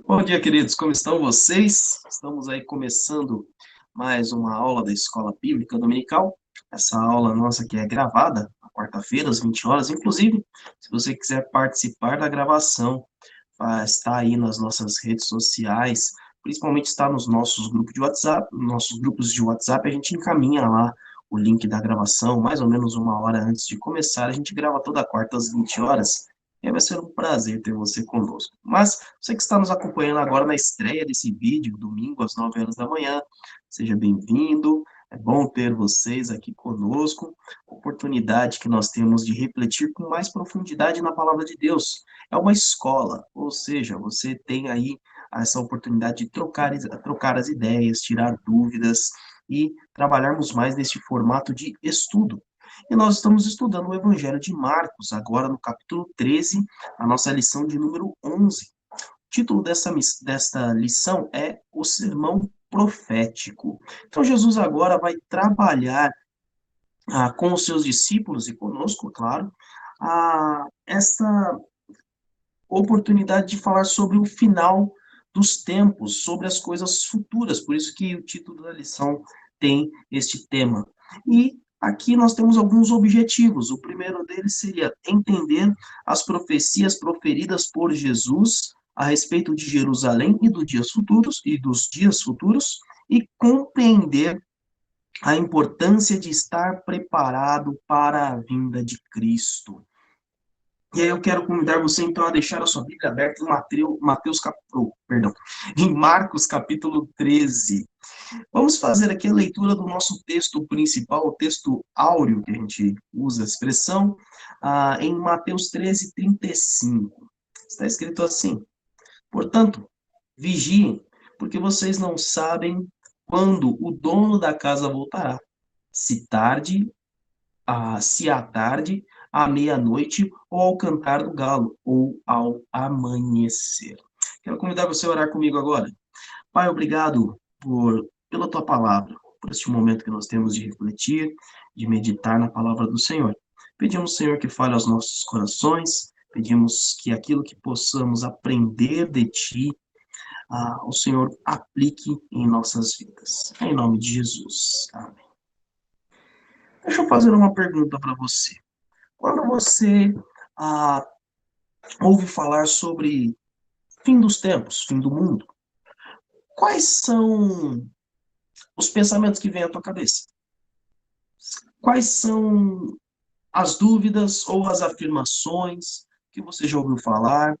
Bom dia, queridos. Como estão vocês? Estamos aí começando mais uma aula da Escola Bíblica Dominical. Essa aula nossa que é gravada, na quarta-feira, às 20 horas. Inclusive, se você quiser participar da gravação, está aí nas nossas redes sociais, principalmente está nos nossos grupos de WhatsApp. Nossos grupos de WhatsApp, a gente encaminha lá o link da gravação, mais ou menos uma hora antes de começar. A gente grava toda quarta às 20 horas. E vai ser um prazer ter você conosco. Mas você que está nos acompanhando agora na estreia desse vídeo, domingo às 9 horas da manhã, seja bem-vindo. É bom ter vocês aqui conosco. Oportunidade que nós temos de refletir com mais profundidade na palavra de Deus. É uma escola, ou seja, você tem aí essa oportunidade de trocar as ideias, tirar dúvidas e trabalharmos mais neste formato de estudo. E nós estamos estudando o Evangelho de Marcos, agora no capítulo 13, a nossa lição de número 11. O título desta lição é O Sermão Profético. Então, Jesus agora vai trabalhar com os seus discípulos e conosco, claro, esta oportunidade de falar sobre o final dos tempos, sobre as coisas futuras. Por isso que o título da lição tem este tema. E aqui nós temos alguns objetivos. O primeiro deles seria entender as profecias proferidas por Jesus a respeito de Jerusalém e dos dias futuros e compreender a importância de estar preparado para a vinda de Cristo. E aí eu quero convidar você então a deixar a sua Bíblia aberta em em Marcos capítulo 13. Vamos fazer aqui a leitura do nosso texto principal, o texto áureo, que a gente usa a expressão, em Mateus 13, 35. Está escrito assim: Portanto, vigiem, porque vocês não sabem quando o dono da casa voltará, se tarde se à tarde, à meia-noite, ou ao cantar do galo, ou ao amanhecer. Quero convidar você a orar comigo agora. Pai, obrigado pela tua palavra, por este momento que nós temos de refletir, de meditar na palavra do Senhor. Pedimos, Senhor, que fale aos nossos corações, pedimos que aquilo que possamos aprender de ti, o Senhor aplique em nossas vidas. Em nome de Jesus. Amém. Deixa eu fazer uma pergunta para você. Quando você ah, ouve falar sobre fim dos tempos, fim do mundo, quais são os pensamentos que vêm à tua cabeça? Quais são as dúvidas ou as afirmações que você já ouviu falar?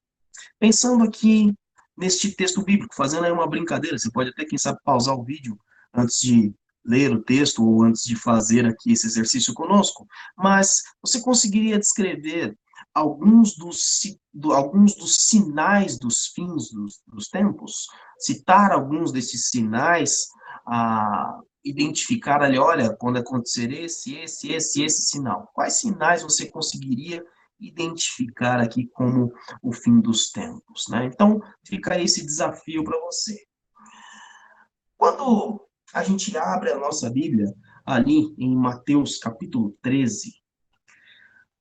Pensando aqui neste texto bíblico, fazendo aí uma brincadeira, você pode até, quem sabe, pausar o vídeo antes de ler o texto ou antes de fazer aqui esse exercício conosco, mas você conseguiria descrever alguns dos sinais dos fins dos tempos? Citar alguns desses sinais, identificar ali, olha, quando acontecer esse sinal. Quais sinais você conseguiria identificar aqui como o fim dos tempos, né? Então, fica aí esse desafio para você. Quando a gente abre a nossa Bíblia, ali em Mateus capítulo 13,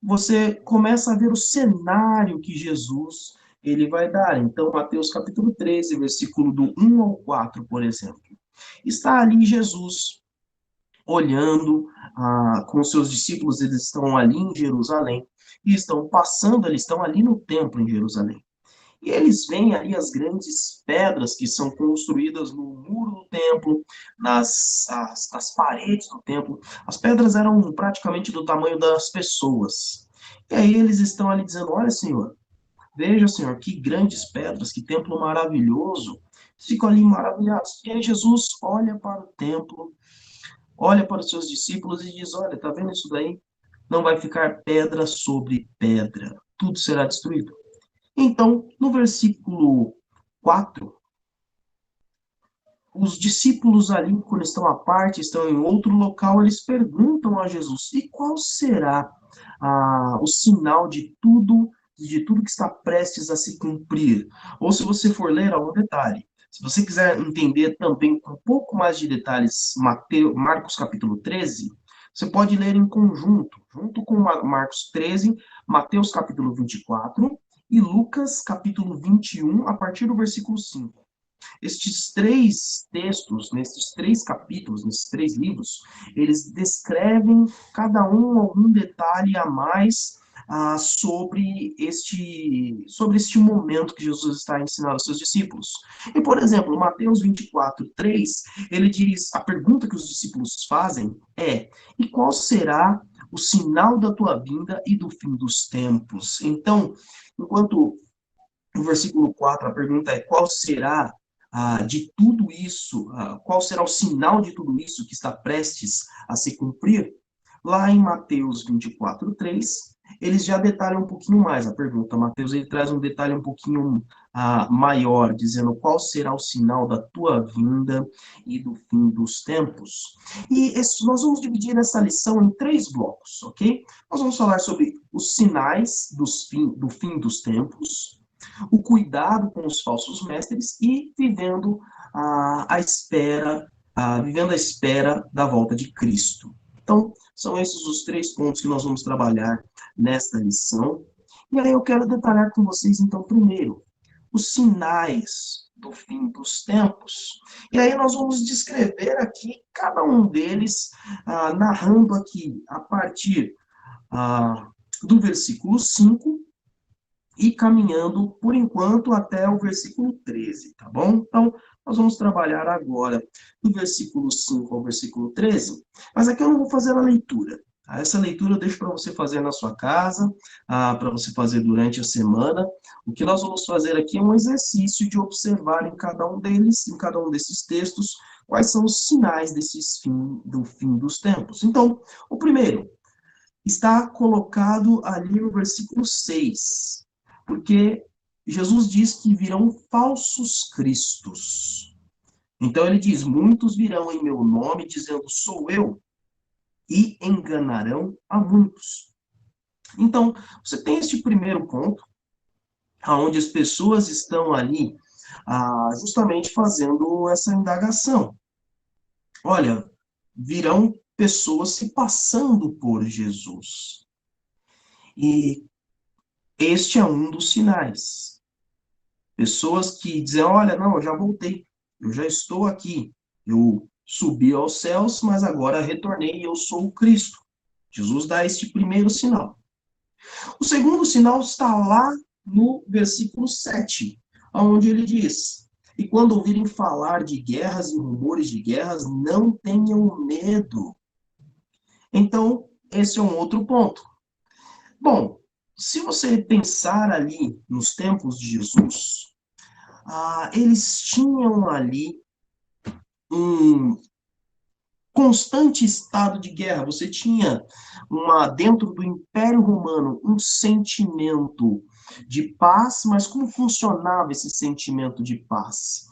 você começa a ver o cenário que Jesus ele vai dar. Então, Mateus capítulo 13, versículo do 1 ao 4, por exemplo. Está ali Jesus olhando com seus discípulos, eles estão ali em Jerusalém, e estão passando, eles estão ali no templo em Jerusalém. E eles veem ali as grandes pedras que são construídas no muro do templo, nas paredes do templo. As pedras eram praticamente do tamanho das pessoas. E aí eles estão ali dizendo: Olha, Senhor, veja, Senhor, que grandes pedras, que templo maravilhoso. Ficam ali maravilhados. E aí Jesus olha para o templo, olha para os seus discípulos e diz: Olha, tá vendo isso daí? Não vai ficar pedra sobre pedra. Tudo será destruído. Então, no versículo 4, os discípulos ali, quando estão à parte, estão em outro local, eles perguntam a Jesus: e qual será o sinal de tudo que está prestes a se cumprir? Ou se você for ler algum detalhe, se você quiser entender também com um pouco mais de detalhes Marcos capítulo 13, você pode ler em conjunto, junto com Marcos 13, Mateus capítulo 24 e Lucas, capítulo 21, a partir do versículo 5. Estes três textos, nesses três capítulos, nesses três livros, eles descrevem cada um algum detalhe a mais sobre este momento que Jesus está ensinando aos seus discípulos. E, por exemplo, Mateus 24, 3, ele diz, a pergunta que os discípulos fazem é, e qual será o sinal da tua vinda e do fim dos tempos? Então, enquanto no versículo 4, a pergunta é: qual será de tudo isso, qual será o sinal de tudo isso que está prestes a se cumprir? Lá em Mateus 24, 3, eles já detalham um pouquinho mais a pergunta. Mateus ele traz um detalhe um pouquinho maior, dizendo qual será o sinal da tua vinda e do fim dos tempos. E nós vamos dividir essa lição em três blocos, ok? Nós vamos falar sobre os sinais do fim dos tempos, o cuidado com os falsos mestres e vivendo a espera da volta de Cristo. Então, são esses os três pontos que nós vamos trabalhar nesta lição. E aí eu quero detalhar com vocês, então, primeiro, os sinais do fim dos tempos. E aí nós vamos descrever aqui cada um deles, narrando aqui a partir do versículo 5 e caminhando, por enquanto, até o versículo 13, tá bom? Então, nós vamos trabalhar agora do versículo 5 ao versículo 13, mas aqui eu não vou fazer a leitura. Tá? Essa leitura eu deixo para você fazer na sua casa, para você fazer durante a semana. O que nós vamos fazer aqui é um exercício de observar em cada um deles, em cada um desses textos, quais são os sinais do fim dos tempos. Então, o primeiro está colocado ali no versículo 6, porque Jesus diz que virão falsos cristos. Então ele diz: muitos virão em meu nome, dizendo sou eu, e enganarão a muitos. Então, você tem este primeiro ponto, onde as pessoas estão ali justamente fazendo essa indagação. Olha, virão pessoas se passando por Jesus. E este é um dos sinais. Pessoas que dizem, olha, não, eu já voltei, eu já estou aqui, eu subi aos céus, mas agora retornei e eu sou o Cristo. Jesus dá este primeiro sinal. O segundo sinal está lá no versículo 7, onde ele diz, e quando ouvirem falar de guerras e rumores de guerras, não tenham medo. Então, esse é um outro ponto. Bom, se você pensar ali nos tempos de Jesus, eles tinham ali um constante estado de guerra. Você tinha dentro do Império Romano um sentimento de paz, mas como funcionava esse sentimento de paz?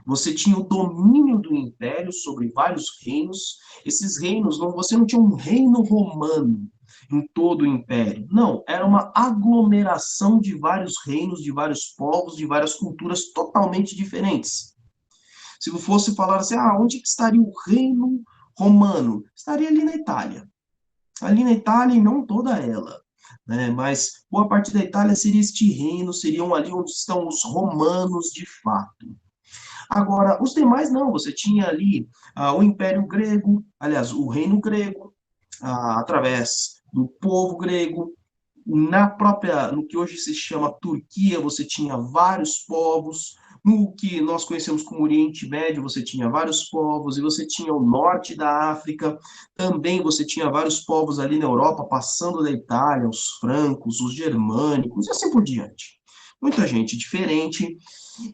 Você tinha o domínio do império sobre vários reinos. Esses reinos, você não tinha um reino romano em todo o império. Não, era uma aglomeração de vários reinos, de vários povos, de várias culturas totalmente diferentes. Se fosse falar assim, onde que estaria o reino romano? Estaria ali na Itália. Ali na Itália e não toda ela. Né? Mas boa parte da Itália seria este reino, seriam ali onde estão os romanos de fato. Agora, os demais não, você tinha ali o Império Grego, aliás, o Reino Grego, através do povo grego, no que hoje se chama Turquia, você tinha vários povos, no que nós conhecemos como Oriente Médio, você tinha vários povos, e você tinha o norte da África, também você tinha vários povos ali na Europa, passando da Itália, os francos, os germânicos, e assim por diante. Muita gente diferente,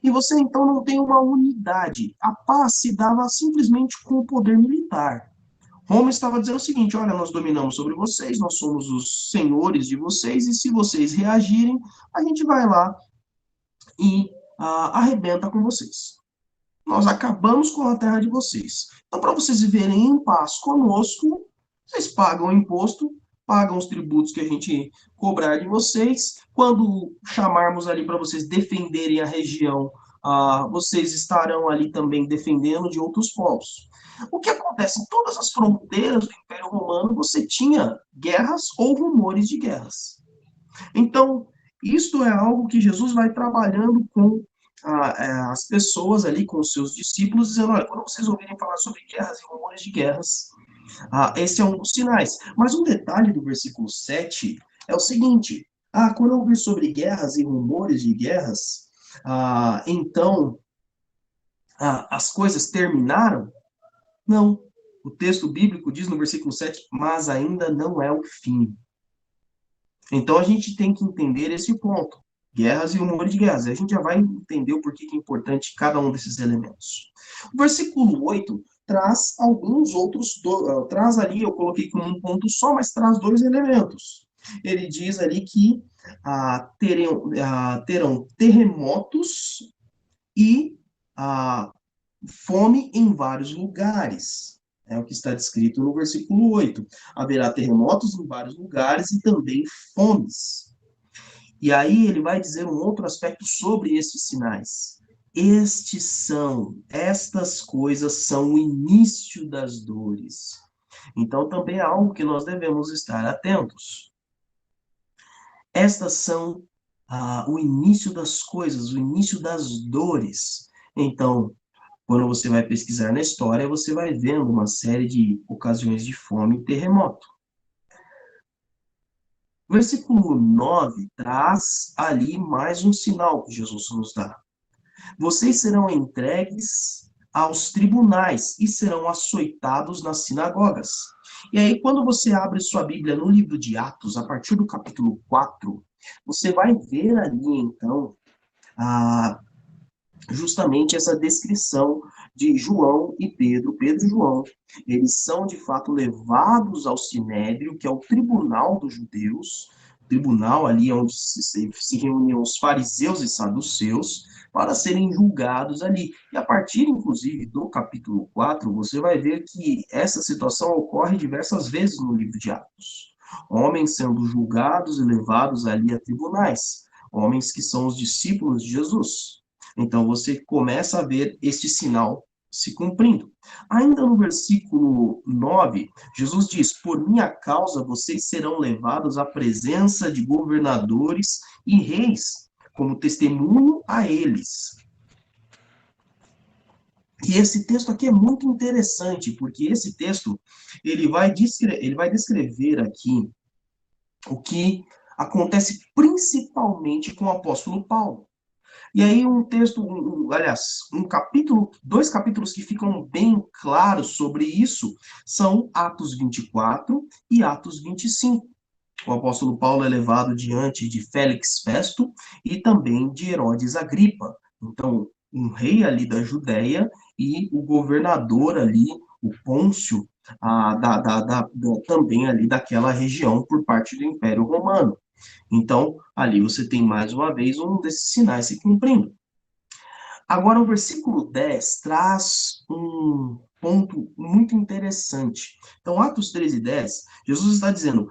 e você então não tem uma unidade. A paz se dava simplesmente com o poder militar. Roma estava dizendo o seguinte: olha, nós dominamos sobre vocês, nós somos os senhores de vocês, e se vocês reagirem, a gente vai lá e arrebenta com vocês. Nós acabamos com a terra de vocês. Então, para vocês viverem em paz conosco, vocês pagam o imposto, pagam os tributos que a gente cobrar de vocês. Quando chamarmos ali para vocês defenderem a região, vocês estarão ali também defendendo de outros povos. O que acontece? Em todas as fronteiras do Império Romano, você tinha guerras ou rumores de guerras. Então, Isto é algo que Jesus vai trabalhando com as pessoas ali, com os seus discípulos, dizendo, olha, quando vocês ouvirem falar sobre guerras e rumores de guerras, esse é um dos sinais. Mas um detalhe do versículo 7 é o seguinte, quando eu ouvir sobre guerras e rumores de guerras, então as coisas terminaram? Não. O texto bíblico diz no versículo 7, mas ainda não é o fim. Então a gente tem que entender esse ponto. Guerras e rumores de guerras. A gente já vai entender o porquê que é importante cada um desses elementos. O versículo 8 traz alguns outros, traz ali, eu coloquei como um ponto só, mas traz dois elementos. Ele diz ali que terão terremotos e fome em vários lugares. É o que está descrito no versículo 8. Haverá terremotos em vários lugares e também fomes. E aí ele vai dizer um outro aspecto sobre estes sinais. Estas coisas são o início das dores. Então também é algo que nós devemos estar atentos. Estas são o início das coisas, o início das dores. Então, quando você vai pesquisar na história, você vai vendo uma série de ocasiões de fome e terremoto. O versículo 9 traz ali mais um sinal que Jesus nos dá. Vocês serão entregues aos tribunais e serão açoitados nas sinagogas. E aí, quando você abre sua Bíblia no livro de Atos, a partir do capítulo 4, você vai ver ali, então, a justamente essa descrição de João e Pedro, Pedro e João, eles são de fato levados ao Sinédrio, que é o tribunal dos judeus, tribunal ali onde se reuniam os fariseus e saduceus, para serem julgados ali. E a partir, inclusive, do capítulo 4, você vai ver que essa situação ocorre diversas vezes no livro de Atos. Homens sendo julgados e levados ali a tribunais, homens que são os discípulos de Jesus. Então, você começa a ver este sinal se cumprindo. Ainda no versículo 9, Jesus diz: por minha causa vocês serão levados à presença de governadores e reis, como testemunho a eles. E esse texto aqui é muito interessante, porque esse texto ele vai descrever aqui o que acontece principalmente com o apóstolo Paulo. E aí um texto, aliás, um capítulo, dois capítulos que ficam bem claros sobre isso são Atos 24 e Atos 25. O apóstolo Paulo é levado diante de Félix Festo e também de Herodes Agripa. Então, um rei ali da Judéia e o governador ali, o Pôncio, também ali daquela região por parte do Império Romano. Então, ali você tem mais uma vez um desses sinais se cumprindo. Agora, o versículo 10 traz um ponto muito interessante. Então, Atos 13:10, Jesus está dizendo: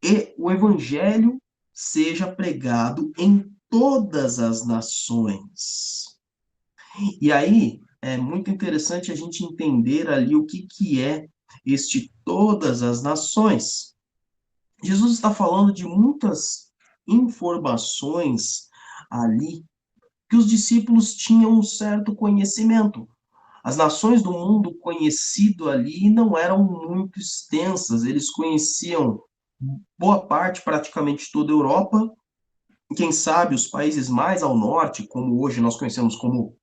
e o evangelho seja pregado em todas as nações. E aí, é muito interessante a gente entender ali o que é este todas as nações. Jesus está falando de muitas informações ali que os discípulos tinham um certo conhecimento. As nações do mundo conhecido ali não eram muito extensas, eles conheciam boa parte, praticamente toda a Europa, quem sabe os países mais ao norte, como hoje nós conhecemos como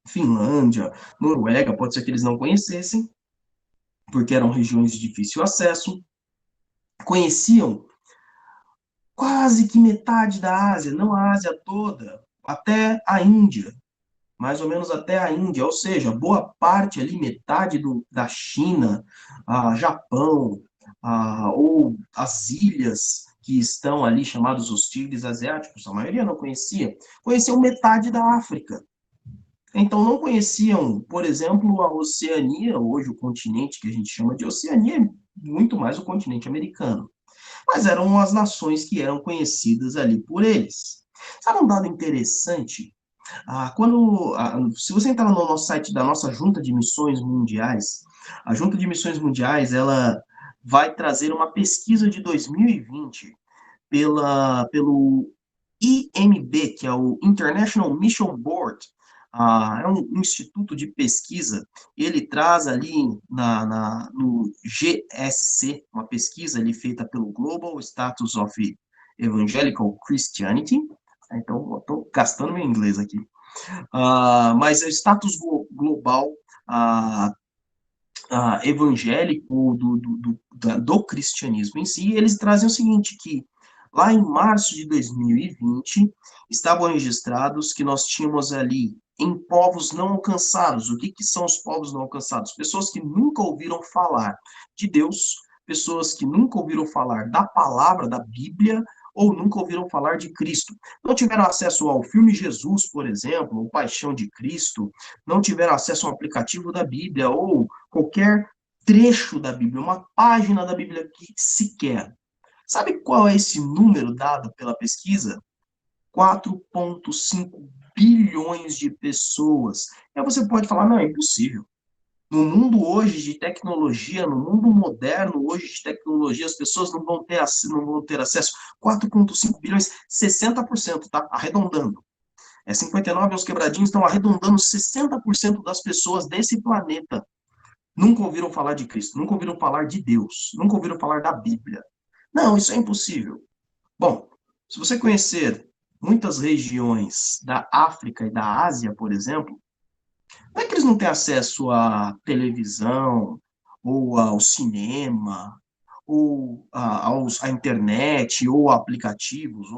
Finlândia, Noruega, pode ser que eles não conhecessem, porque eram regiões de difícil acesso, conheciam quase que metade da Ásia, não a Ásia toda, até a Índia, mais ou menos até a Índia, ou seja, boa parte ali, metade da China, Japão, ou as ilhas que estão ali chamados os tigres asiáticos, a maioria não conhecia, conheciam metade da África. Então não conheciam, por exemplo, a Oceania, hoje o continente que a gente chama de Oceania, muito mais o continente americano. Mas eram as nações que eram conhecidas ali por eles. Sabe um dado interessante? Se você entrar no nosso site da nossa Junta de Missões Mundiais, a Junta de Missões Mundiais, ela vai trazer uma pesquisa de 2020 pelo IMB, que é o International Mission Board, é um instituto de pesquisa, ele traz ali no GSC, uma pesquisa ali feita pelo Global Status of Evangelical Christianity, então estou gastando meu inglês aqui, mas é o status global ah, evangélico do cristianismo em si, eles trazem o seguinte, que lá em março de 2020, estavam registrados que nós tínhamos ali em povos não alcançados. O que, que são os povos não alcançados? Pessoas que nunca ouviram falar de Deus, pessoas que nunca ouviram falar da palavra, da Bíblia, ou nunca ouviram falar de Cristo. Não tiveram acesso ao filme Jesus, por exemplo, ou Paixão de Cristo, não tiveram acesso ao aplicativo da Bíblia, ou qualquer trecho da Bíblia, uma página da Bíblia que sequer. Sabe qual é esse número dado pela pesquisa? 4,5 bilhões de pessoas. E aí você pode falar, não, é impossível. No mundo hoje de tecnologia, no mundo moderno hoje de tecnologia, as pessoas não vão ter acesso. 4,5 bilhões, 60%, tá? Arredondando. 59 aos quebradinhos estão arredondando 60% das pessoas desse planeta. Nunca ouviram falar de Cristo, nunca ouviram falar de Deus, nunca ouviram falar da Bíblia. Não, isso é impossível. Bom, se você conhecer muitas regiões da África e da Ásia, por exemplo, não é que eles não têm acesso à televisão, ou ao cinema, ou à internet, ou a aplicativos.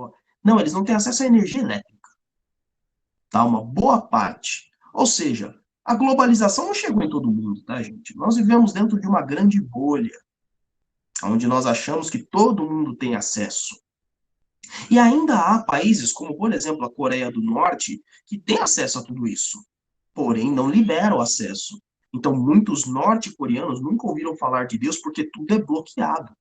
Não, eles não têm acesso à energia elétrica, tá? Uma boa parte. Ou seja, a globalização não chegou em todo mundo, tá, gente? Nós vivemos dentro de uma grande bolha, onde nós achamos que todo mundo tem acesso. E ainda há países, como por exemplo a Coreia do Norte, que têm acesso a tudo isso, porém não liberam acesso. Então, muitos norte-coreanos nunca ouviram falar de Deus porque tudo é bloqueado.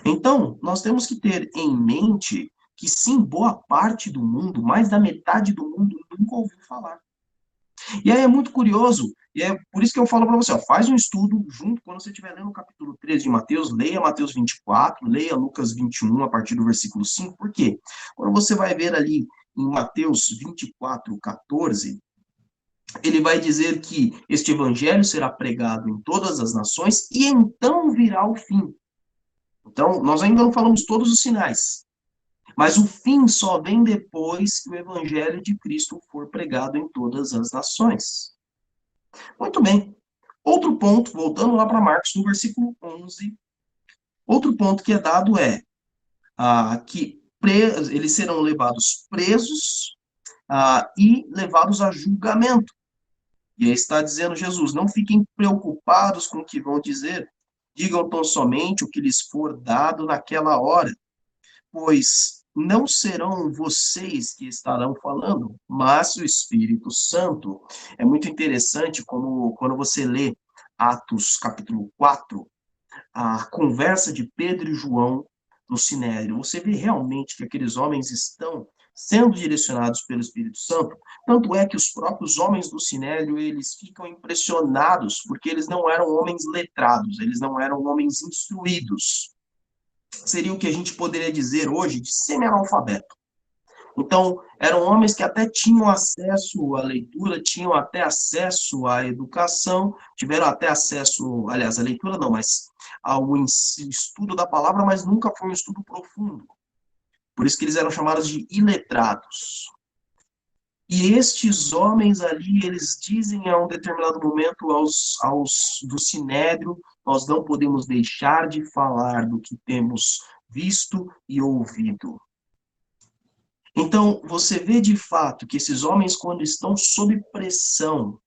Então, nós temos que ter em mente que sim, boa parte do mundo, mais da metade do mundo, nunca ouviu falar. E aí é muito curioso, e é por isso que eu falo para você, ó, faz um estudo junto, quando você estiver lendo o capítulo 13 de Mateus, leia Mateus 24, leia Lucas 21, a partir do versículo 5, por quê? Quando você vai ver ali em Mateus 24, 14, ele vai dizer que este evangelho será pregado em todas as nações e então virá o fim. Então, nós ainda não falamos todos os sinais, mas o fim só vem depois que o evangelho de Cristo for pregado em todas as nações. Muito bem. Outro ponto, voltando lá para Marcos, no versículo 11, outro ponto que é dado é que eles serão levados presos e levados a julgamento. E aí está dizendo Jesus, não fiquem preocupados com o que vão dizer, digam tão somente o que lhes for dado naquela hora, pois não serão vocês que estarão falando, mas o Espírito Santo. É muito interessante como quando você lê Atos capítulo 4, a conversa de Pedro e João no Sinédrio, você vê realmente que aqueles homens estão sendo direcionados pelo Espírito Santo, tanto é que os próprios homens do Sinédrio, eles ficam impressionados, porque eles não eram homens letrados, eles não eram homens instruídos. Seria o que a gente poderia dizer hoje de semi-analfabeto. Então, eram homens que até tinham acesso à leitura, tinham até acesso à educação, tiveram até acesso, aliás, à leitura não, mas ao estudo da palavra, mas nunca foi um estudo profundo. Por isso que eles eram chamados de iletrados. E estes homens ali, eles dizem a um determinado momento do Sinédrio, nós não podemos deixar de falar do que temos visto e ouvido. Então, você vê de fato que esses homens, quando estão sob pressão,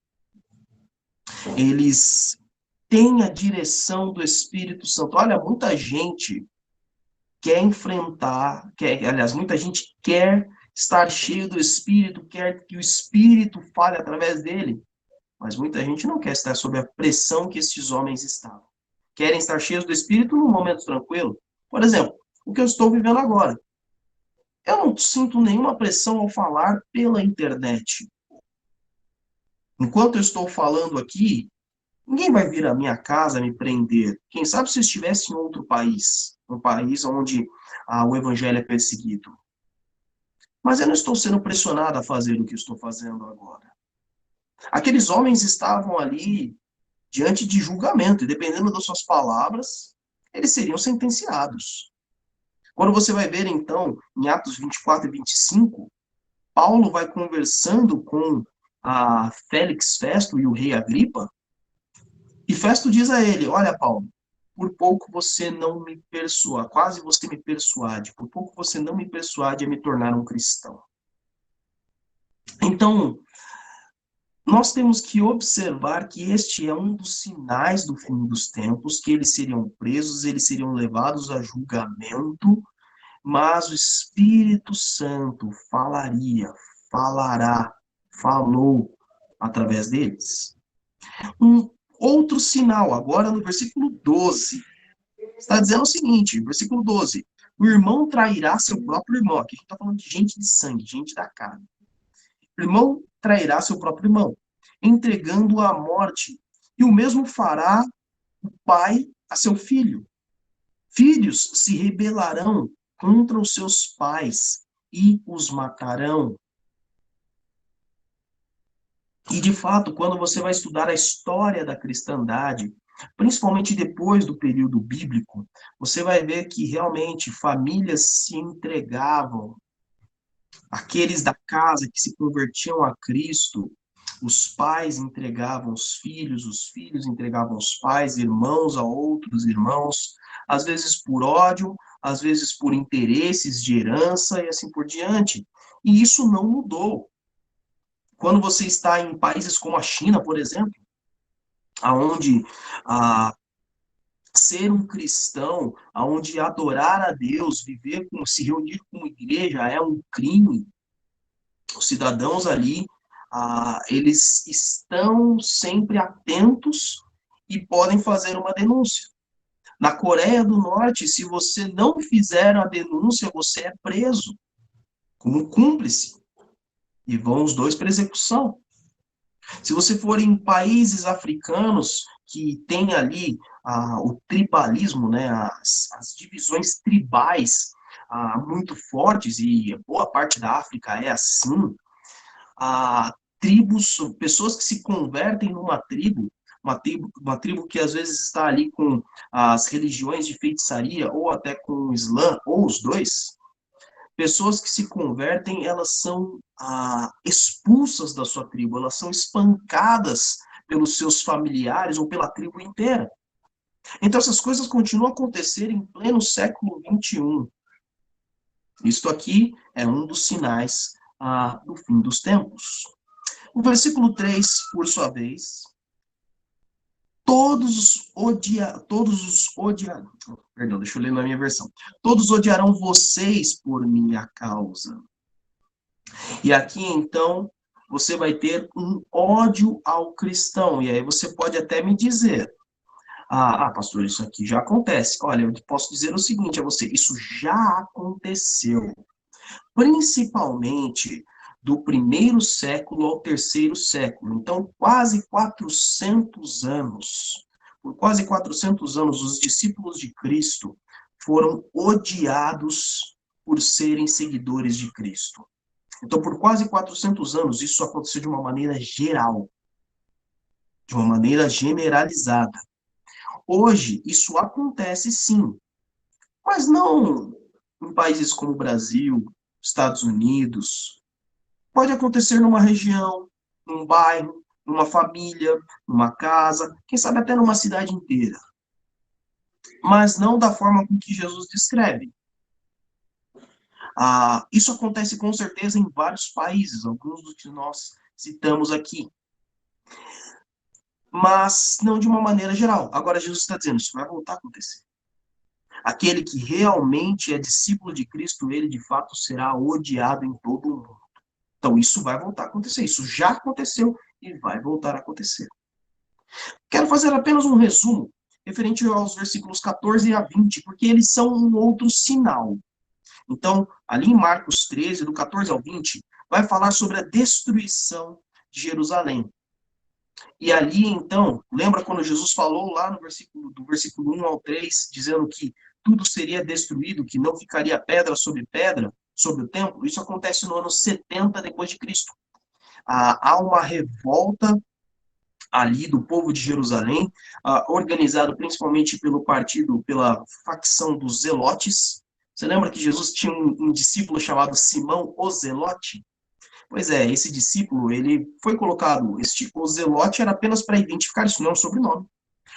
eles têm a direção do Espírito Santo. Olha, muita gente quer enfrentar, aliás, muita gente quer estar cheio do Espírito, quer que o Espírito fale através dele, mas muita gente não quer estar sob a pressão que esses homens estavam. Querem estar cheios do Espírito num momento tranquilo. Por exemplo, o que eu estou vivendo agora. Eu não sinto nenhuma pressão ao falar pela internet. Enquanto eu estou falando aqui, ninguém vai vir à minha casa me prender. Quem sabe se eu estivesse em outro país, um país onde o evangelho é perseguido. Mas eu não estou sendo pressionado a fazer o que estou fazendo agora. Aqueles homens estavam ali diante de julgamento, e dependendo das suas palavras, eles seriam sentenciados. Quando você vai ver, então, em Atos 24 e 25, Paulo vai conversando com a Félix Festo e o rei Agripa, e Festo diz a ele: olha, Paulo, por pouco você não me persuade, quase você me persuade, por pouco você não me persuade a me tornar um cristão. Então, nós temos que observar que este é um dos sinais do fim dos tempos, que eles seriam presos, eles seriam levados a julgamento, mas o Espírito Santo falará, falou através deles. Um outro sinal, agora no versículo 12, está dizendo o seguinte, versículo 12, o irmão trairá seu próprio irmão. Aqui a gente está falando de gente de sangue, gente da carne. O irmão trairá seu próprio irmão, entregando-o à morte, e o mesmo fará o pai a seu filho. Filhos se rebelarão contra os seus pais e os matarão. E, de fato, quando você vai estudar a história da cristandade, principalmente depois do período bíblico, você vai ver que realmente famílias se entregavam. Aqueles da casa que se convertiam a Cristo, os pais entregavam os filhos entregavam os pais, irmãos a outros irmãos, às vezes por ódio, às vezes por interesses de herança e assim por diante. E isso não mudou. Quando você está em países como a China, por exemplo, aonde ser um cristão, aonde adorar a Deus, viver com, se reunir como igreja é um crime, os cidadãos ali, eles estão sempre atentos e podem fazer uma denúncia. Na Coreia do Norte, se você não fizer a denúncia, você é preso como cúmplice e vão os dois para execução. Se você for em países africanos que tem ali o tribalismo, né, as divisões tribais muito fortes, e boa parte da África é assim, tribos, pessoas que se convertem numa tribo, uma tribo que às vezes está ali com as religiões de feitiçaria, ou até com o Islã, ou os dois, pessoas que se convertem, elas são expulsas da sua tribo, elas são espancadas pelos seus familiares ou pela tribo inteira. Então, essas coisas continuam a acontecer em pleno século XXI. Isto aqui é um dos sinais do fim dos tempos. O versículo 3, por sua vez, perdão, deixa eu ler na minha versão. Todos odiarão vocês por minha causa. E aqui, então, você vai ter um ódio ao cristão. E aí você pode até me dizer, pastor, isso aqui já acontece. Olha, eu posso dizer o seguinte a você, isso já aconteceu. Principalmente do primeiro século ao terceiro século. Então, quase 400 anos. Por quase 400 anos, os discípulos de Cristo foram odiados por serem seguidores de Cristo. Então, por quase 400 anos, isso aconteceu de uma maneira geral, de uma maneira generalizada. Hoje, isso acontece sim, mas não em países como o Brasil, Estados Unidos. Pode acontecer numa região, num bairro, numa família, numa casa, quem sabe até numa cidade inteira. Mas não da forma com que Jesus descreve. Isso acontece com certeza em vários países, alguns dos que nós citamos aqui. Mas não de uma maneira geral. Agora Jesus está dizendo, isso vai voltar a acontecer. Aquele que realmente é discípulo de Cristo, ele de fato será odiado em todo o mundo. Então isso vai voltar a acontecer, isso já aconteceu e vai voltar a acontecer. Quero fazer apenas um resumo referente aos versículos 14 a 20, porque eles são um outro sinal. Então, ali em Marcos 13, do 14 ao 20, vai falar sobre a destruição de Jerusalém. E ali, então, lembra quando Jesus falou lá no do versículo 1 ao 3, dizendo que tudo seria destruído, que não ficaria pedra sobre pedra? sobre o templo, isso acontece no ano 70 depois de Cristo. Há uma revolta ali do povo de Jerusalém, organizado principalmente pelo partido, pela facção dos Zelotes. Você lembra que Jesus tinha um discípulo chamado Simão o Zelote? Pois é, esse discípulo, ele foi colocado, este o Zelote era apenas para identificar, isso não é um sobrenome.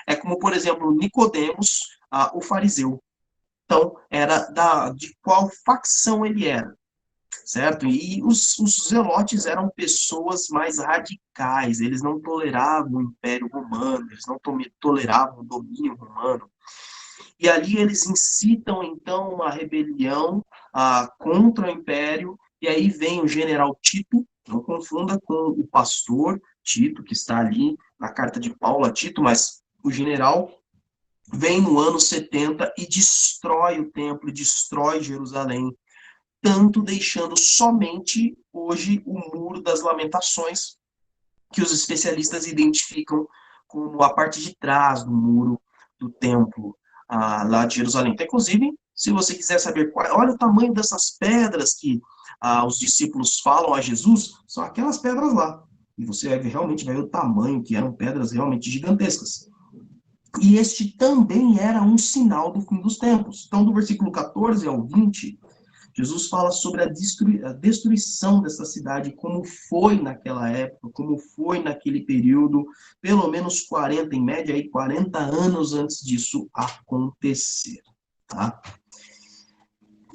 É como, por exemplo, Nicodemos, o fariseu. Então, era de qual facção ele era, certo? E os zelotes eram pessoas mais radicais, eles não toleravam o Império Romano, eles não toleravam o domínio romano. E ali eles incitam, então, uma rebelião contra o Império, e aí vem o general Tito, não confunda com o pastor Tito, que está ali na carta de Paulo a Tito, mas o general vem no ano 70 e destrói o templo, destrói Jerusalém, tanto deixando somente hoje o Muro das Lamentações, que os especialistas identificam como a parte de trás do muro do templo lá de Jerusalém. Então, inclusive, se você quiser saber olha o tamanho dessas pedras que os discípulos falam a Jesus, são aquelas pedras lá. E você realmente vai ver o tamanho, que eram pedras realmente gigantescas. E este também era um sinal do fim dos tempos. Então, do versículo 14 ao 20, Jesus fala sobre a destruição dessa cidade, como foi naquela época, como foi naquele período, pelo menos 40, em média, aí 40 anos antes disso acontecer. Tá?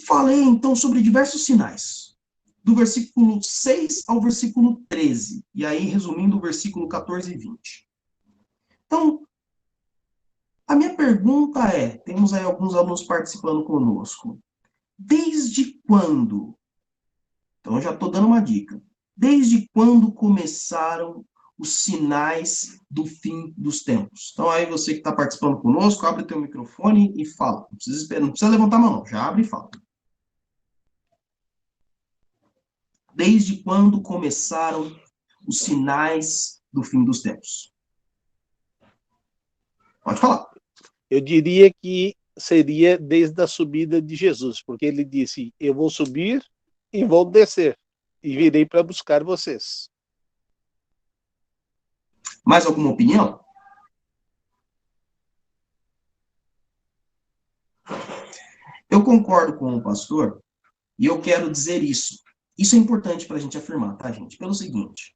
Falei, então, sobre diversos sinais, do versículo 6 ao versículo 13, e aí, resumindo, o versículo 14 e 20. Então, a minha pergunta é, temos aí alguns alunos participando conosco, desde quando? Então, eu já estou dando uma dica. Desde quando começaram os sinais do fim dos tempos? Então, aí você que está participando conosco, abre o teu microfone e fala. Não precisa esperar, não precisa levantar a mão, não. Já abre e fala. Desde quando começaram os sinais do fim dos tempos? Pode falar. Eu diria que seria desde a subida de Jesus, porque ele disse: eu vou subir e vou descer, e virei para buscar vocês. Mais alguma opinião? Eu concordo com o pastor e eu quero dizer isso. Isso é importante para a gente afirmar, tá, gente? Pelo seguinte,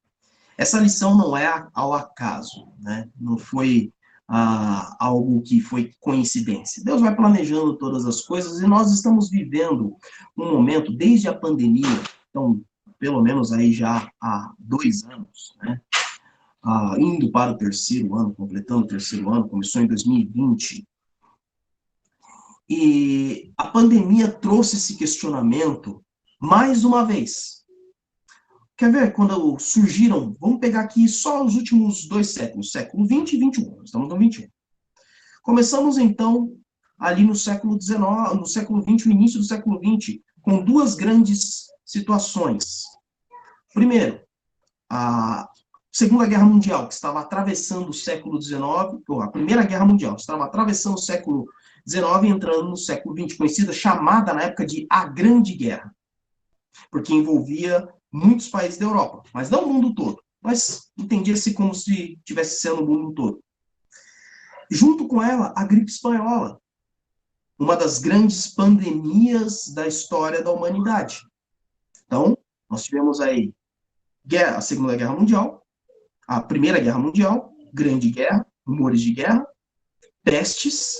essa lição não é ao acaso, né? Não foi algo que foi coincidência. Deus vai planejando todas as coisas e nós estamos vivendo um momento, desde a pandemia, então, pelo menos aí já há 2 anos, né? Indo para o terceiro ano, completando o terceiro ano, começou em 2020, e a pandemia trouxe esse questionamento mais uma vez. Quer ver quando surgiram, vamos pegar aqui só os últimos 2 séculos, século 20 e 21, estamos no 21. Começamos então ali no século 19, no século 20, o início do século 20, com duas grandes situações. Primeiro, a Segunda Guerra Mundial, que estava atravessando o século 19, ou a Primeira Guerra Mundial, estava atravessando o século 19 e entrando no século 20, conhecida, chamada na época de a Grande Guerra, porque envolvia muitos países da Europa, mas não o mundo todo, mas entendia-se como se tivesse sendo o mundo todo. Junto com ela, a gripe espanhola, uma das grandes pandemias da história da humanidade. Então, nós tivemos aí a Segunda Guerra Mundial, a Primeira Guerra Mundial, Grande Guerra, rumores de guerra, pestes,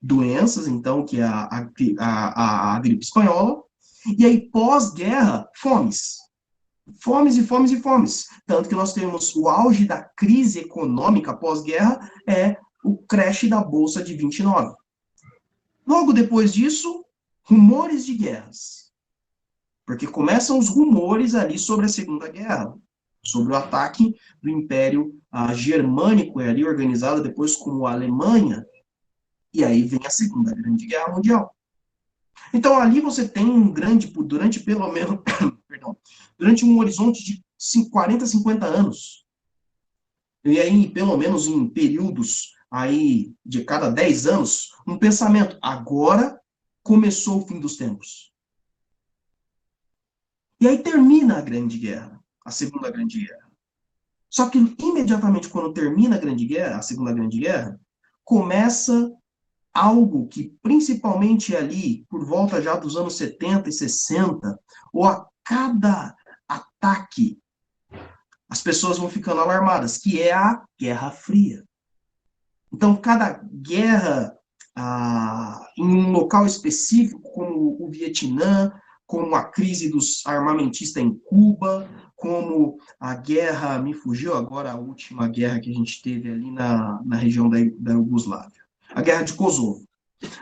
doenças, então, que é a gripe espanhola, e aí, pós-guerra, fomes. Fomes e fomes e fomes. Tanto que nós temos o auge da crise econômica pós-guerra é o crash da Bolsa de 29. Logo depois disso, rumores de guerras. Porque começam os rumores ali sobre a Segunda Guerra, sobre o ataque do Império Germânico, ali organizado depois como a Alemanha, e aí vem a Segunda Grande Guerra Mundial. Então, ali você tem durante pelo menos, perdão, durante um horizonte de 40, 50 anos, e aí, pelo menos em períodos aí de cada 10 anos, um pensamento, agora começou o fim dos tempos. E aí termina a Grande Guerra, a Segunda Grande Guerra. Só que imediatamente quando termina a Grande Guerra, a Segunda Grande Guerra, começa algo que principalmente ali, por volta já dos anos 70 e 60, ou a cada ataque, as pessoas vão ficando alarmadas, que é a Guerra Fria. Então, cada guerra em um local específico, como o Vietnã, como a crise dos armamentistas em Cuba, como a guerra, me fugiu agora a última guerra que a gente teve ali na região da Iugoslávia, a guerra de Kosovo.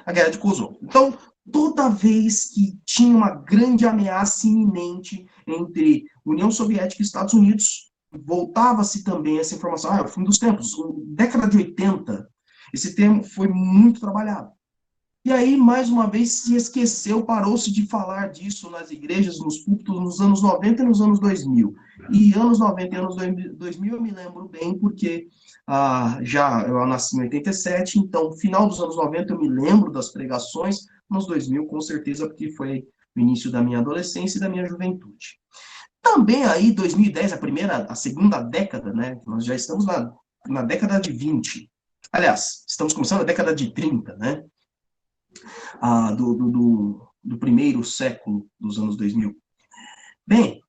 A guerra de Kosovo. Então, toda vez que tinha uma grande ameaça iminente entre União Soviética e Estados Unidos, voltava-se também essa informação, é o fim dos tempos, década de 80, esse termo foi muito trabalhado. E aí, mais uma vez, se esqueceu, parou-se de falar disso nas igrejas, nos púlpitos, nos anos 90 e nos anos 2000. E anos 90 e anos 2000 eu me lembro bem, porque eu nasci em 87, então, final dos anos 90 eu me lembro das pregações, nos 2000 com certeza, porque foi o início da minha adolescência e da minha juventude. Também aí, 2010, a segunda década, né? Nós já estamos na década de 20. Aliás, estamos começando a década de 30, né? Do primeiro século dos anos 2000. Bem,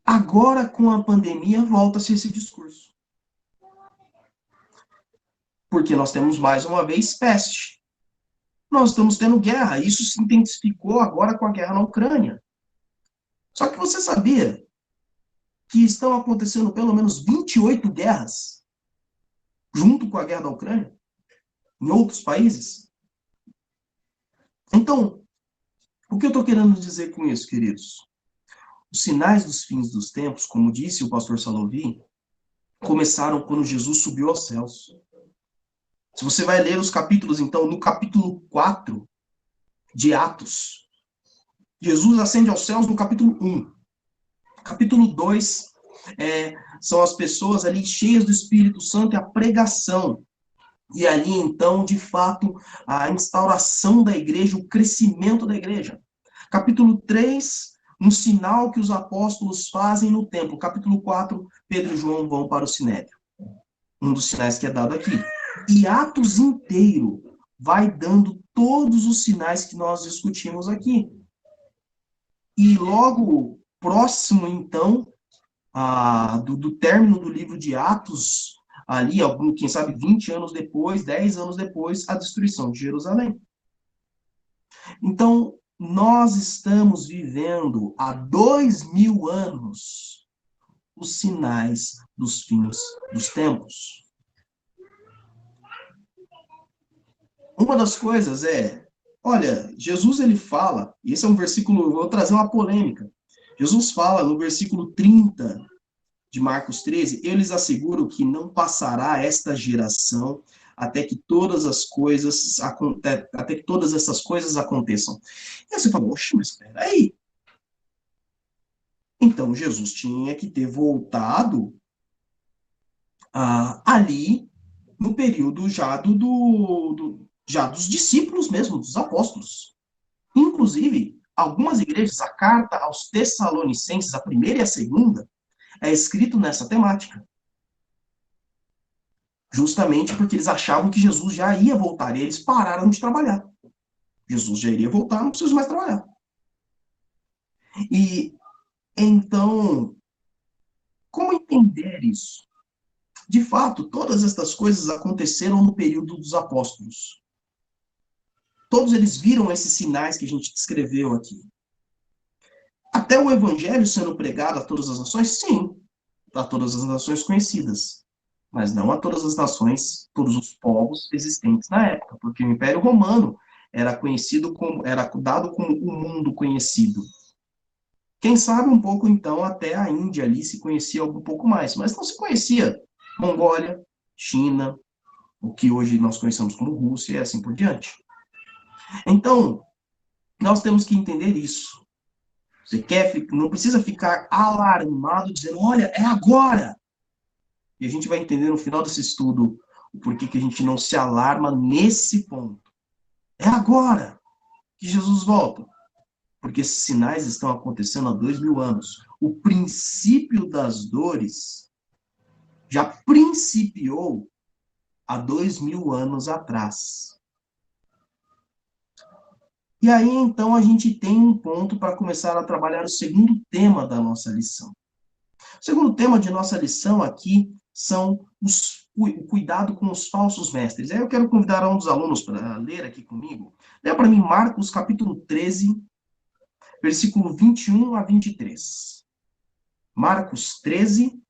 agora com a pandemia volta-se esse discurso. Porque nós temos mais uma vez peste. Nós estamos tendo guerra. Isso se intensificou agora com a guerra na Ucrânia. Só que você sabia que estão acontecendo pelo menos 28 guerras junto com a guerra da Ucrânia em outros países? Então, o que eu estou querendo dizer com isso, queridos? Os sinais dos fins dos tempos, como disse o pastor Salovi, começaram quando Jesus subiu aos céus. Se você vai ler os capítulos, então, no capítulo 4 de Atos, Jesus ascende aos céus no capítulo 1. Capítulo 2 são as pessoas ali cheias do Espírito Santo e a pregação. E ali, então, de fato, a instauração da igreja, o crescimento da igreja. Capítulo 3, um sinal que os apóstolos fazem no templo. Capítulo 4, Pedro e João vão para o Sinédrio. Um dos sinais que é dado aqui. E Atos inteiro vai dando todos os sinais que nós discutimos aqui. E logo próximo, então, do término do livro de Atos, ali, quem sabe, 20 anos depois, 10 anos depois, a destruição de Jerusalém. Então, nós estamos vivendo há 2000 anos os sinais dos fins dos tempos. Uma das coisas olha, Jesus ele fala, e esse é um versículo, vou trazer uma polêmica. Jesus fala no versículo 30 de Marcos 13, eu lhes asseguro que não passará esta geração até que todas as coisas até que todas essas coisas aconteçam. E aí você fala, oxe, mas espera aí. Então Jesus tinha que ter voltado ali no período já dos discípulos mesmo, dos apóstolos. Inclusive, algumas igrejas, a carta aos Tessalonicenses, a primeira e a segunda, é escrito nessa temática. Justamente porque eles achavam que Jesus já ia voltar, e eles pararam de trabalhar. Jesus já iria voltar, não precisa mais trabalhar. E, então, como entender isso? De fato, todas estas coisas aconteceram no período dos apóstolos. Todos eles viram esses sinais que a gente descreveu aqui. Até o evangelho sendo pregado a todas as nações? Sim, a todas as nações conhecidas. Mas não a todas as nações, todos os povos existentes na época, porque o Império Romano era dado como o mundo conhecido. Quem sabe um pouco, então, até a Índia ali se conhecia um pouco mais, mas não se conhecia Mongólia, China, o que hoje nós conhecemos como Rússia e assim por diante. Então, nós temos que entender isso. Você não precisa ficar alarmado dizendo, olha, é agora. E a gente vai entender no final desse estudo o porquê que a gente não se alarma nesse ponto. É agora que Jesus volta. porque esses sinais estão acontecendo há 2000 anos. O princípio das dores já principiou há 2000 anos atrás. E aí, então, a gente tem um ponto para começar a trabalhar o segundo tema da nossa lição. O segundo tema de nossa lição aqui são o cuidado com os falsos mestres. Aí eu quero convidar um dos alunos para ler aqui comigo. Leia para mim Marcos, capítulo 13, versículo 21 a 23. Marcos 13,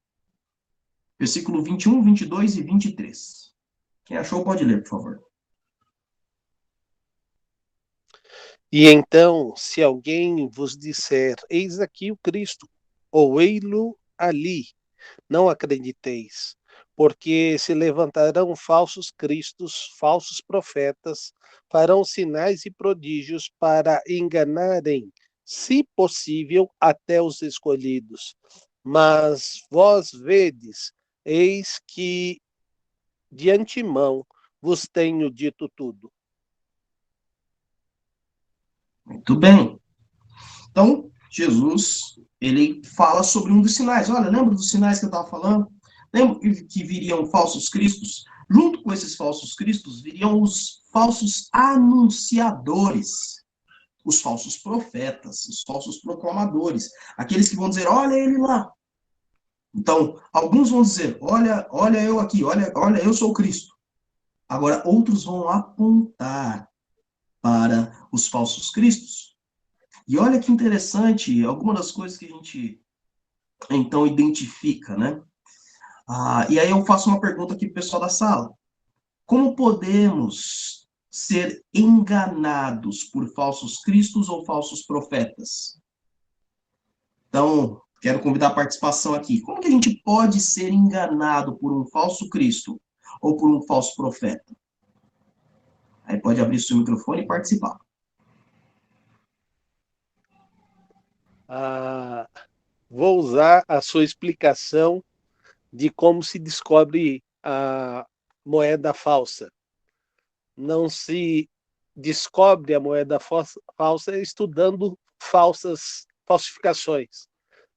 versículo 21, 22 e 23. Quem achou pode ler, por favor. E então, se alguém vos disser, eis aqui o Cristo, ou ei-lo ali, não acrediteis, porque se levantarão falsos cristos, falsos profetas, farão sinais e prodígios para enganarem, se possível, até os escolhidos. Mas vós vedes, eis que de antemão vos tenho dito tudo. Muito bem. Então, Jesus, ele fala sobre um dos sinais. Olha, lembra dos sinais que eu estava falando? Lembra que viriam falsos cristos? Junto com esses falsos cristos, viriam os falsos anunciadores, os falsos profetas, os falsos proclamadores, aqueles que vão dizer, olha ele lá. Então, alguns vão dizer, olha eu aqui, olha eu sou o Cristo. Agora, outros vão apontar para os falsos cristos. E olha que interessante, algumas das coisas que a gente, então, identifica, né? E aí eu faço uma pergunta aqui para o pessoal da sala. Como podemos ser enganados por falsos cristos ou falsos profetas? Então, quero convidar a participação aqui. Como que a gente pode ser enganado por um falso Cristo ou por um falso profeta? Aí pode abrir seu microfone e participar. Vou usar a sua explicação de como se descobre a moeda falsa. Não se descobre a moeda falsa estudando falsificações.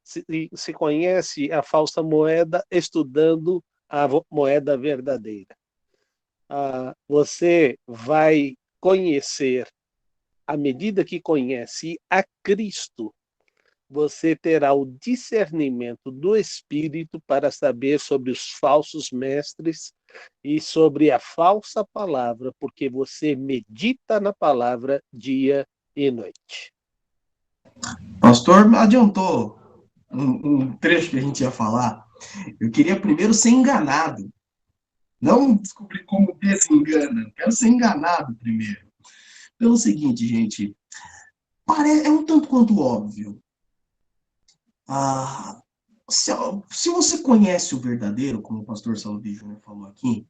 Se conhece a falsa moeda estudando a moeda verdadeira. Você vai conhecer, à medida que conhece a Cristo, você terá o discernimento do Espírito para saber sobre os falsos mestres e sobre a falsa palavra, porque você medita na palavra dia e noite. Pastor adiantou um trecho que a gente ia falar. Eu queria primeiro ser enganado. Não descobrir como desengana. Quero ser enganado primeiro. Pelo seguinte, gente. É um tanto quanto óbvio. Se você conhece o verdadeiro, como o pastor Salvi Júnior falou aqui,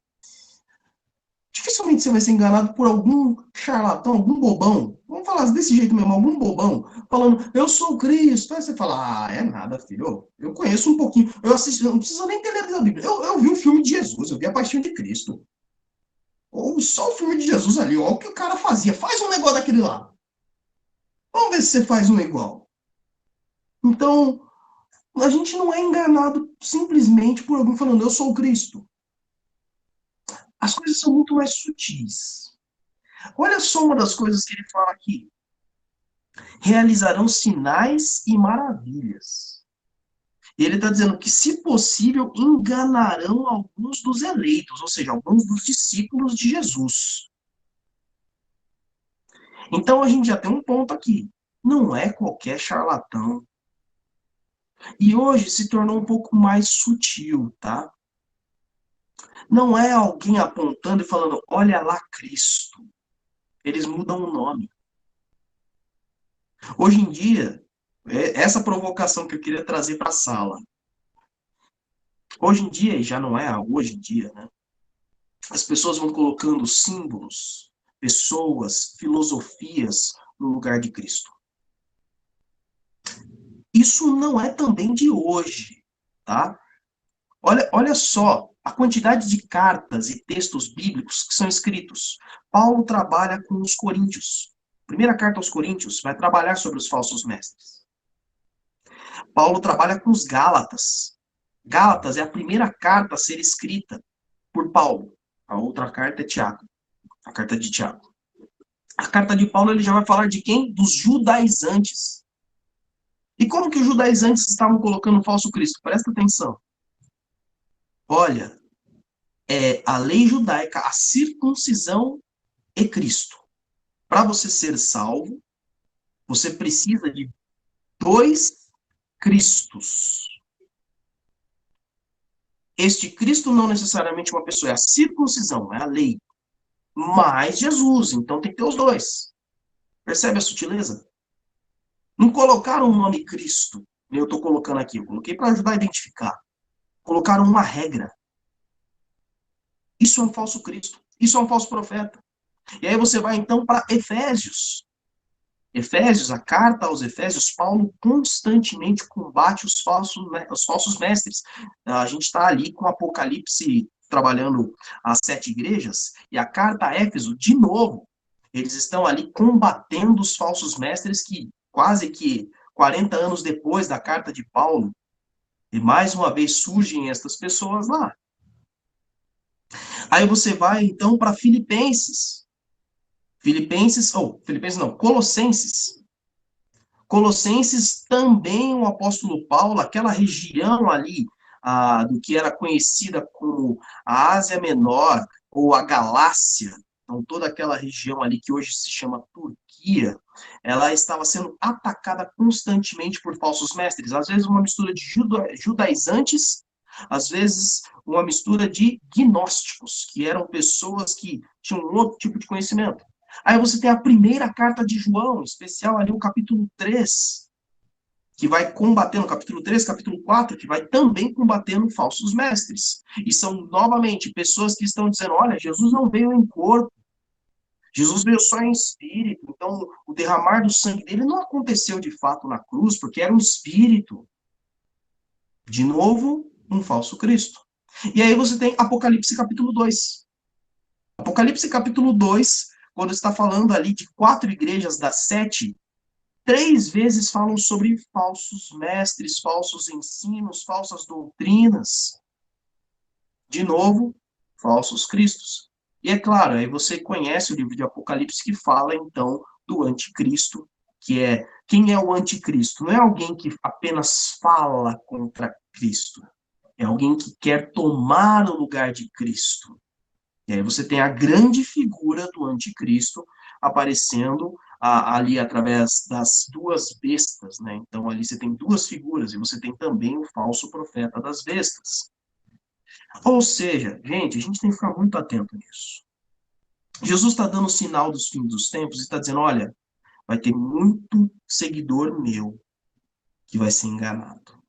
dificilmente você vai ser enganado por algum charlatão, algum bobão. Vamos falar desse jeito mesmo, algum bobão, falando, eu sou Cristo. Aí você fala, é nada, filho. Eu conheço um pouquinho. Eu assisti, não precisa nem ter lido a Bíblia. Eu vi um filme de Jesus, eu vi a Paixão de Cristo. Ou só o filme de Jesus ali, ó, o que o cara fazia. Faz um negócio daquele lá. Vamos ver se você faz um igual. Então, a gente não é enganado simplesmente por alguém falando, eu sou o Cristo. As coisas são muito mais sutis. Olha só uma das coisas que ele fala aqui. Realizarão sinais e maravilhas. E ele está dizendo que, se possível, enganarão alguns dos eleitos, ou seja, alguns dos discípulos de Jesus. Então a gente já tem um ponto aqui. Não é qualquer charlatão. E hoje se tornou um pouco mais sutil, tá? Não é alguém apontando e falando, olha lá Cristo. Eles mudam o nome. Hoje em dia, essa provocação que eu queria trazer para a sala. Hoje em dia, e já não é hoje em dia, né? As pessoas vão colocando símbolos, pessoas, filosofias no lugar de Cristo. Isso não é também de hoje, tá? Olha só a quantidade de cartas e textos bíblicos que são escritos. Paulo trabalha com os coríntios. Primeira carta aos Coríntios vai trabalhar sobre os falsos mestres. Paulo trabalha com os Gálatas. Gálatas é a primeira carta a ser escrita por Paulo. A outra carta é Tiago, a carta de Tiago. A carta de Paulo ele já vai falar de quem? Dos judaizantes. E como que os judaizantes estavam colocando o falso Cristo? Presta atenção. Olha, a lei judaica, a circuncisão e Cristo. Para você ser salvo, você precisa de 2 Cristos. Este Cristo não necessariamente uma pessoa, é a circuncisão, é a lei. Mas Jesus, então tem que ter os 2. Percebe a sutileza? Não colocaram o nome Cristo, eu estou colocando aqui, eu coloquei para ajudar a identificar. Colocaram uma regra. Isso é um falso Cristo, isso é um falso profeta. E aí você vai então para Efésios. Efésios, a carta aos Efésios, Paulo constantemente combate os falsos mestres. A gente está ali com Apocalipse trabalhando as 7 igrejas, e a carta a Éfeso, de novo, eles estão ali combatendo os falsos mestres que quase que 40 anos depois da carta de Paulo, e mais uma vez surgem estas pessoas lá. Aí você vai então para Filipenses. Colossenses. Colossenses também o apóstolo Paulo, aquela região ali do que era conhecida como a Ásia Menor ou a Galácia, então toda aquela região ali que hoje se chama Turquia, ela estava sendo atacada constantemente por falsos mestres, às vezes uma mistura de judaizantes, às vezes uma mistura de gnósticos, que eram pessoas que tinham um outro tipo de conhecimento. Aí você tem a primeira carta de João, em especial ali o capítulo 3, que vai combatendo, capítulo 3, capítulo 4, que vai também combatendo falsos mestres. E são, novamente, pessoas que estão dizendo, olha, Jesus não veio em corpo, Jesus veio só em espírito, então o derramar do sangue dele não aconteceu de fato na cruz, porque era um espírito. De novo, um falso Cristo. E aí você tem Apocalipse capítulo 2. Apocalipse capítulo 2, quando está falando ali de 4 igrejas das 7, 3 vezes falam sobre falsos mestres, falsos ensinos, falsas doutrinas. De novo, falsos cristos. E é claro, aí você conhece o livro de Apocalipse que fala, então, do anticristo, que é, quem é o anticristo? Não é alguém que apenas fala contra Cristo, é alguém que quer tomar o lugar de Cristo. E aí você tem a grande figura do anticristo aparecendo ali através das 2 bestas, né? Então ali você tem 2 figuras e você tem também o falso profeta das bestas. Ou seja, gente, a gente tem que ficar muito atento nisso. Jesus está dando o sinal dos fins dos tempos e está dizendo, olha, vai ter muito seguidor meu que vai ser enganado.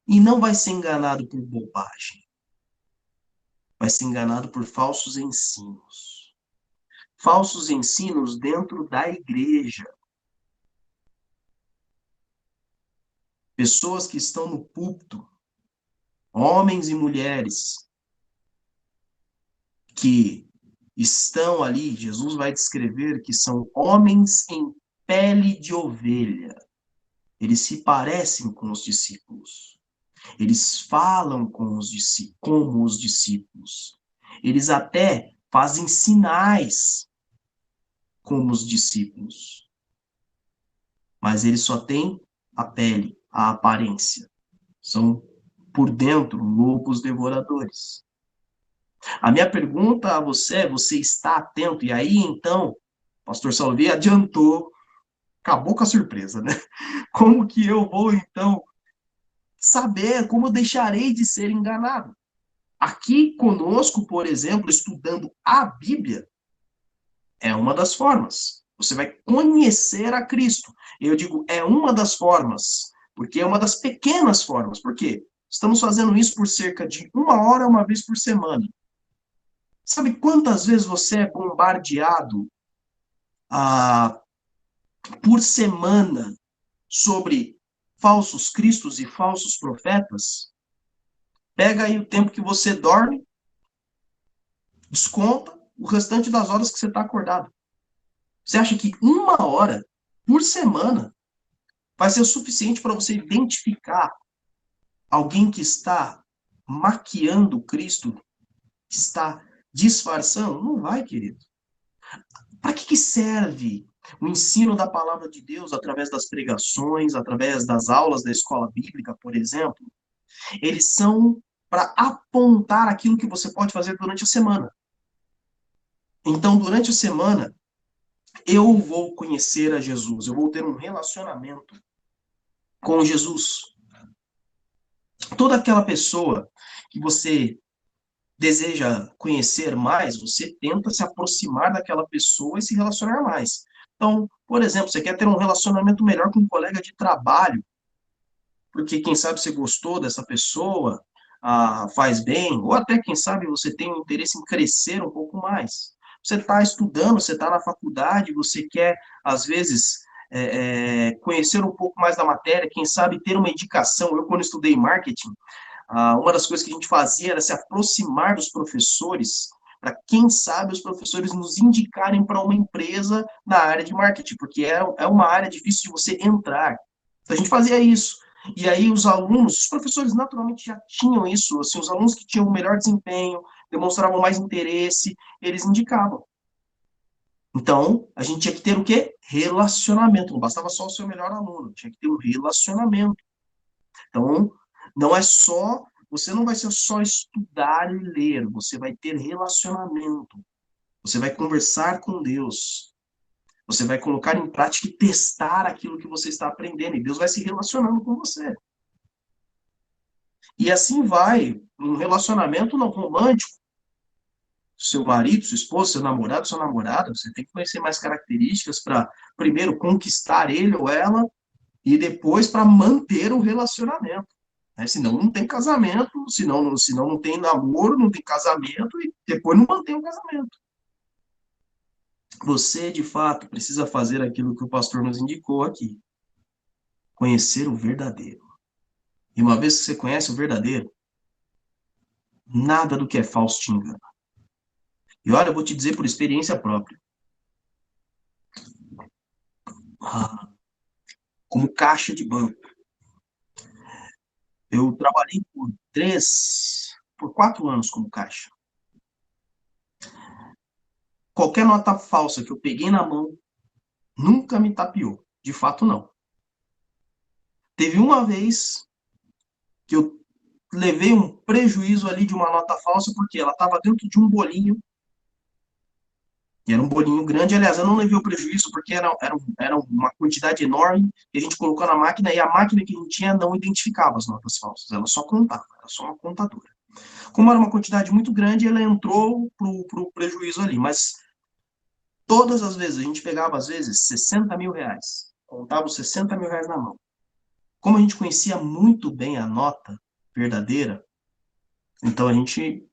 E não vai ser enganado por bobagem. Vai ser enganado por falsos ensinos. Falsos ensinos dentro da igreja. Pessoas que estão no púlpito, homens e mulheres, que estão ali, Jesus vai descrever que são homens em pele de ovelha. Eles se parecem com os discípulos. Eles falam como os discípulos. Eles até fazem sinais como os discípulos. Mas eles só têm a pele, a aparência. São, por dentro, lobos devoradores. A minha pergunta a você é, você está atento? E aí, então, o pastor Salvi adiantou, acabou com a surpresa, né? Como que eu vou, então, saber, como eu deixarei de ser enganado? Aqui conosco, por exemplo, estudando a Bíblia, é uma das formas. Você vai conhecer a Cristo. Eu digo, é uma das formas, porque é uma das pequenas formas. Por quê? Estamos fazendo isso por cerca de 1 hora, uma vez por semana. Sabe quantas vezes você é bombardeado por semana sobre falsos cristos e falsos profetas? Pega aí o tempo que você dorme, desconta o restante das horas que você está acordado. Você acha que 1 hora por semana vai ser o suficiente para você identificar alguém que está maquiando Cristo, que está disfarçando? Não vai, querido. Para que serve o ensino da palavra de Deus através das pregações, através das aulas da escola bíblica, por exemplo? Eles são para apontar aquilo que você pode fazer durante a semana. Então, durante a semana, eu vou conhecer a Jesus, eu vou ter um relacionamento com Jesus. Toda aquela pessoa que você deseja conhecer mais, você tenta se aproximar daquela pessoa e se relacionar mais. Então, por exemplo, você quer ter um relacionamento melhor com um colega de trabalho, porque quem sabe você gostou dessa pessoa, faz bem, ou até quem sabe você tem um interesse em crescer um pouco mais. Você está estudando, você está na faculdade, você quer, às vezes, conhecer um pouco mais da matéria, quem sabe ter uma indicação. Eu, quando estudei marketing, uma das coisas que a gente fazia era se aproximar dos professores, para quem sabe os professores nos indicarem para uma empresa na área de marketing, porque é uma área difícil de você entrar. Então, a gente fazia isso. E aí os alunos, os professores naturalmente já tinham isso, assim, os alunos que tinham o melhor desempenho, demonstravam mais interesse, eles indicavam. Então, a gente tinha que ter o quê? Relacionamento. Não bastava só o seu melhor aluno, tinha que ter um relacionamento. Então, não é só, você não vai ser só estudar e ler, você vai ter relacionamento. Você vai conversar com Deus. Você vai colocar em prática e testar aquilo que você está aprendendo. E Deus vai se relacionando com você. E assim vai, um relacionamento não romântico, seu marido, sua esposa, seu namorado, sua namorada, você tem que conhecer mais características para, primeiro, conquistar ele ou ela, e depois para manter o relacionamento. Né? Senão não tem casamento, senão não tem namoro, não tem casamento, e depois não mantém o casamento. Você, de fato, precisa fazer aquilo que o pastor nos indicou aqui. Conhecer o verdadeiro. E uma vez que você conhece o verdadeiro, nada do que é falso te engana. E olha, eu vou te dizer por experiência própria. Como caixa de banco. Eu trabalhei por 4 anos como caixa. Qualquer nota falsa que eu peguei na mão nunca me tapeou. De fato, não. Teve uma vez que eu levei um prejuízo ali de uma nota falsa, porque ela estava dentro de um bolinho, e era um bolinho grande. Aliás, eu não levei o prejuízo porque era uma quantidade enorme que a gente colocou na máquina, e a máquina que a gente tinha não identificava as notas falsas, ela só contava, era só uma contadora. Como era uma quantidade muito grande, ela entrou pro prejuízo ali, mas todas as vezes, a gente pegava, às vezes, 60 mil reais, contava os 60 mil reais na mão. Como a gente conhecia muito bem a nota verdadeira, então a gente,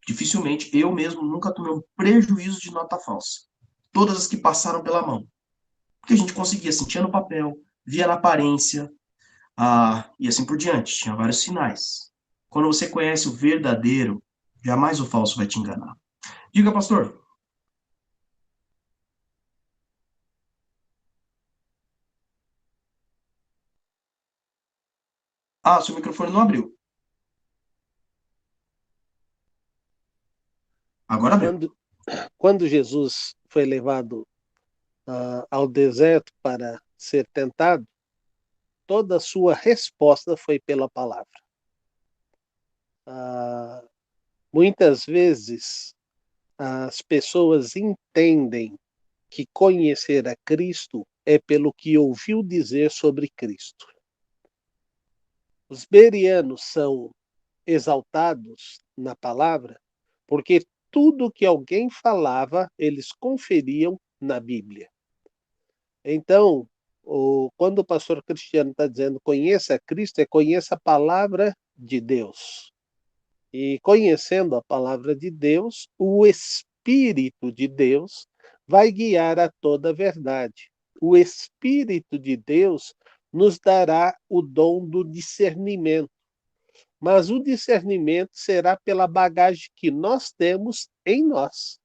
dificilmente, eu mesmo nunca tomei um prejuízo de nota falsa. Todas as que passaram pela mão. Porque a gente conseguia, sentia no papel, via na aparência, e assim por diante. Tinha vários sinais. Quando você conhece o verdadeiro, jamais o falso vai te enganar. Diga, pastor. Seu microfone não abriu. Agora abriu. Quando Jesus foi levado ao deserto para ser tentado, toda a sua resposta foi pela palavra. Muitas vezes as pessoas entendem que conhecer a Cristo é pelo que ouviu dizer sobre Cristo. Os bereanos são exaltados na palavra porque tudo que alguém falava, eles conferiam na Bíblia. Então, quando o pastor Cristiano está dizendo conheça a Cristo, é conheça a palavra de Deus. E conhecendo a palavra de Deus, o Espírito de Deus vai guiar a toda a verdade. O Espírito de Deus nos dará o dom do discernimento, mas o discernimento será pela bagagem que nós temos em nós.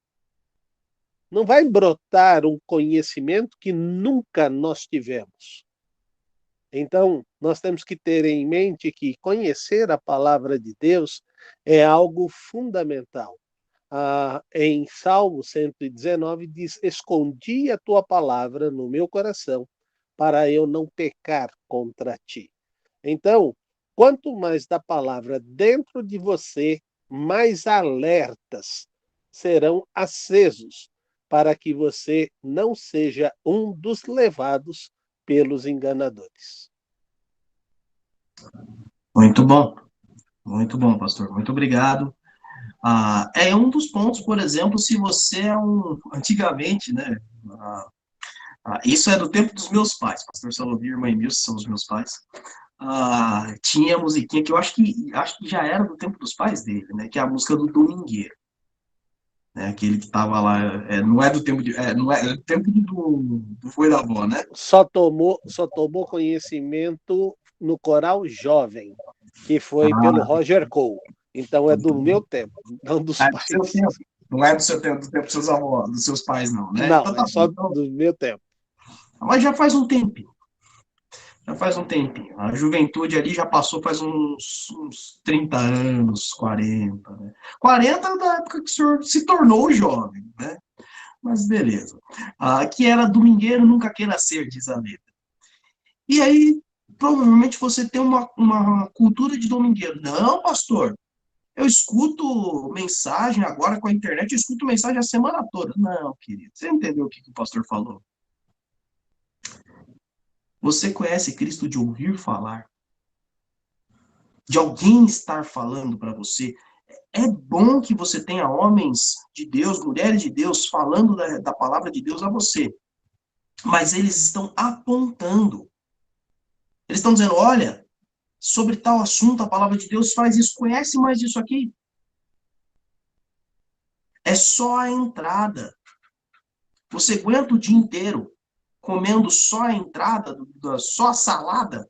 não vai brotar um conhecimento que nunca nós tivemos. Então, nós temos que ter em mente que conhecer a palavra de Deus é algo fundamental. Em Salmo 119 diz: escondi a tua palavra no meu coração, para eu não pecar contra ti. Então, quanto mais da palavra dentro de você, mais alertas serão acesos para que você não seja um dos levados pelos enganadores. Muito bom, pastor. Muito obrigado. É um dos pontos, por exemplo, se você é antigamente, né? Isso é do tempo dos meus pais, pastor Salovir e irmã Emilson são os meus pais. Tinha a musiquinha que eu acho que já era do tempo dos pais dele, né? Que é a música do Domingueiro. Né, aquele que estava lá, não é do tempo não é do tempo do foi da avó, né? Só tomou conhecimento no coral jovem, que foi pelo Roger Cole. Então é do meu tempo, não dos pais. Do seu tempo. Não é do seu tempo, do tempo dos seus avós, dos seus pais, não, né? Não, então, é só do meu tempo. Mas já faz um tempinho. Já faz um tempinho. A juventude ali já passou faz uns 30 anos, 40. Né? 40 da época que o senhor se tornou jovem, né? Mas beleza. Que era domingueiro, nunca queira ser, diz a letra. E aí, provavelmente você tem uma cultura de domingueiro. Não, pastor, eu escuto mensagem agora com a internet, eu escuto mensagem a semana toda. Não, querido, você entendeu o que o pastor falou? Você conhece Cristo de ouvir falar? De alguém estar falando para você? É bom que você tenha homens de Deus, mulheres de Deus, falando da palavra de Deus a você. Mas eles estão apontando. Eles estão dizendo, olha, sobre tal assunto, a palavra de Deus faz isso. Conhece mais disso aqui? É só a entrada. Você aguenta o dia inteiro comendo só a entrada, só a salada?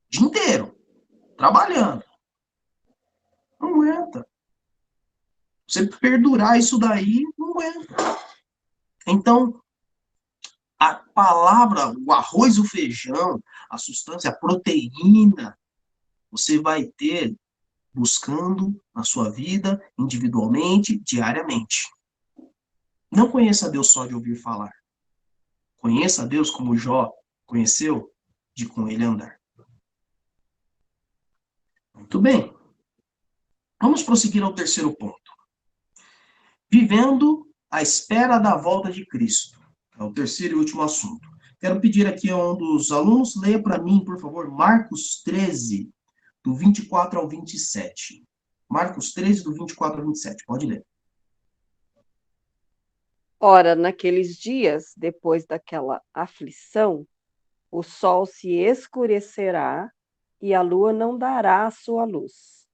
O dia inteiro. Trabalhando. Não aguenta. Você perdurar isso daí, não aguenta. Então, a palavra, o arroz, o feijão, a substância, a proteína, você vai ter buscando na sua vida, individualmente, diariamente. Não conheça Deus só de ouvir falar. Conheça Deus como Jó conheceu, de com ele andar. Muito bem. Vamos prosseguir ao terceiro ponto. Vivendo à espera da volta de Cristo. É o terceiro e último assunto. Quero pedir aqui a um dos alunos, leia para mim, por favor, Marcos 13, do 24 ao 27. Marcos 13, do 24 ao 27. Pode ler. Ora, naqueles dias, depois daquela aflição, o sol se escurecerá e a lua não dará a sua luz.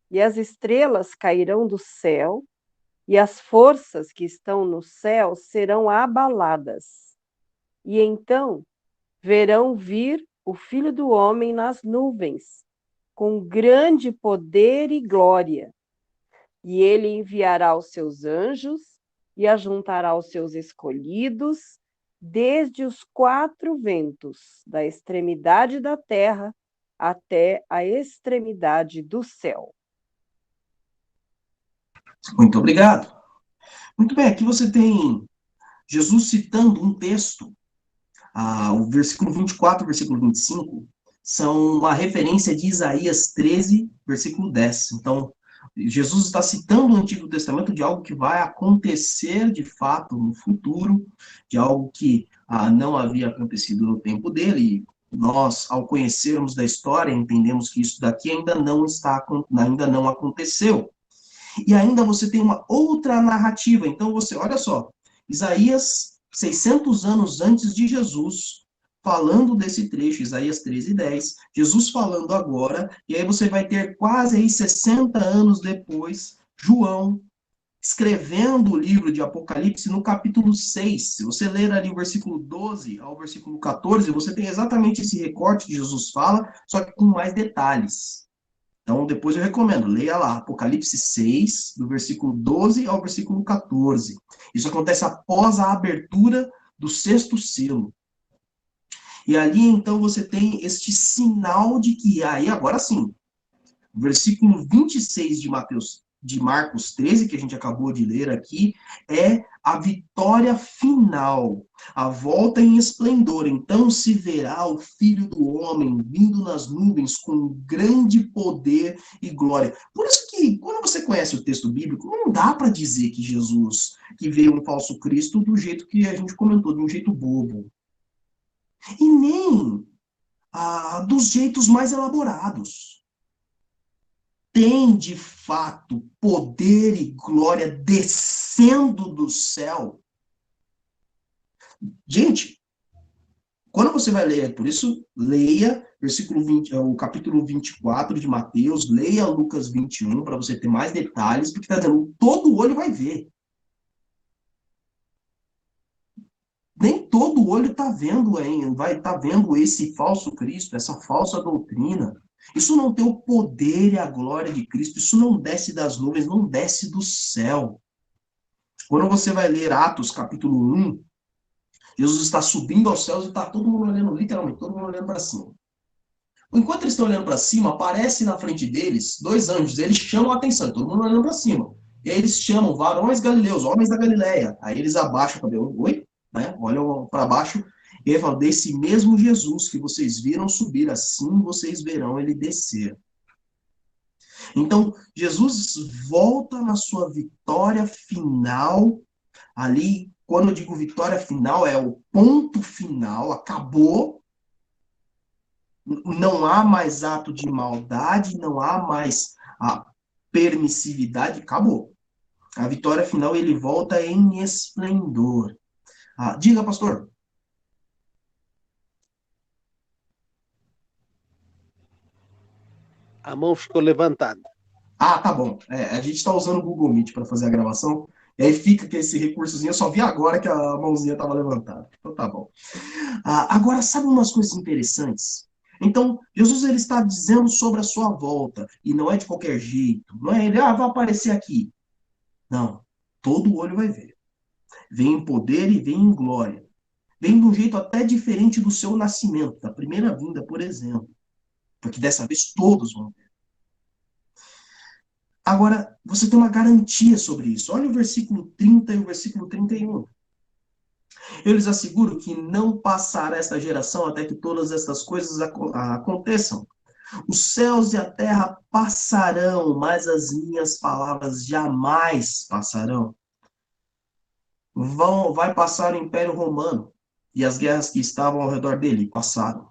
E as estrelas cairão do céu, e as forças que estão no céu serão abaladas. E então verão vir o Filho do Homem nas nuvens, com grande poder e glória. E ele enviará os seus anjos e ajuntará os seus escolhidos desde os quatro ventos, da extremidade da terra até a extremidade do céu. Muito obrigado. Muito bem, aqui você tem Jesus citando um texto, o versículo 24 e o versículo 25, são uma referência de Isaías 13, versículo 10. Então, Jesus está citando o Antigo Testamento de algo que vai acontecer de fato no futuro, de algo que não havia acontecido no tempo dele. Nós, ao conhecermos da história, entendemos que isso daqui ainda não aconteceu. E ainda você tem uma outra narrativa. Então, olha só, Isaías, 600 anos antes de Jesus, falando desse trecho, Isaías 13, 10, Jesus falando agora, e aí você vai ter quase aí 60 anos depois, João escrevendo o livro de Apocalipse no capítulo 6. Se você ler ali o versículo 12 ao versículo 14, você tem exatamente esse recorte que Jesus fala, só que com mais detalhes. Então, depois eu recomendo, leia lá, Apocalipse 6, do versículo 12 ao versículo 14. Isso acontece após a abertura do sexto selo. E ali, então, você tem este sinal de que, aí agora sim, o versículo 26 de Marcos 13, que a gente acabou de ler aqui, é a vitória final, a volta em esplendor. Então se verá o Filho do Homem vindo nas nuvens com grande poder e glória. Por isso que, quando você conhece o texto bíblico, não dá para dizer que Jesus, que veio um falso Cristo, do jeito que a gente comentou, de um jeito bobo. E nem dos jeitos mais elaborados. Tem, de fato, poder e glória descendo do céu. Gente, quando você vai ler, por isso, leia versículo 20, o capítulo 24 de Mateus, leia Lucas 21, para você ter mais detalhes, porque está dizendo, todo olho vai ver. Nem todo olho está vendo, vai estar vendo esse falso Cristo, essa falsa doutrina. Isso não tem o poder e a glória de Cristo, isso não desce das nuvens, não desce do céu. Quando você vai ler Atos, capítulo 1, Jesus está subindo aos céus e está todo mundo olhando, literalmente, todo mundo olhando para cima. Enquanto eles estão olhando para cima, aparece na frente deles dois anjos, eles chamam a atenção, todo mundo olhando para cima. E aí eles chamam varões galileus, homens da Galileia. Aí eles abaixam o cabelo, oi? Né? Olham para baixo e aí falam, desse mesmo Jesus que vocês viram subir, assim vocês verão ele descer. Então, Jesus volta na sua vitória final, ali, quando eu digo vitória final, é o ponto final, acabou, não há mais ato de maldade, não há mais a permissividade, acabou. A vitória final, ele volta em esplendor. Diga, pastor. A mão ficou levantada. Tá bom. A gente está usando o Google Meet para fazer a gravação, e aí fica com esse recursozinho, eu só vi agora que a mãozinha estava levantada. Então tá bom. Agora, sabe umas coisas interessantes? Então, Jesus ele está dizendo sobre a sua volta, e não é de qualquer jeito, não é ele, vai aparecer aqui. Não, todo olho vai ver. Vem em poder e vem em glória. Vem de um jeito até diferente do seu nascimento, da primeira vinda, por exemplo. Porque dessa vez todos vão ver. Agora, você tem uma garantia sobre isso. Olha o versículo 30 e o versículo 31. Eu lhes asseguro que não passará esta geração até que todas estas coisas aconteçam. Os céus e a terra passarão, mas as minhas palavras jamais passarão. Vai passar o Império Romano e as guerras que estavam ao redor dele passaram.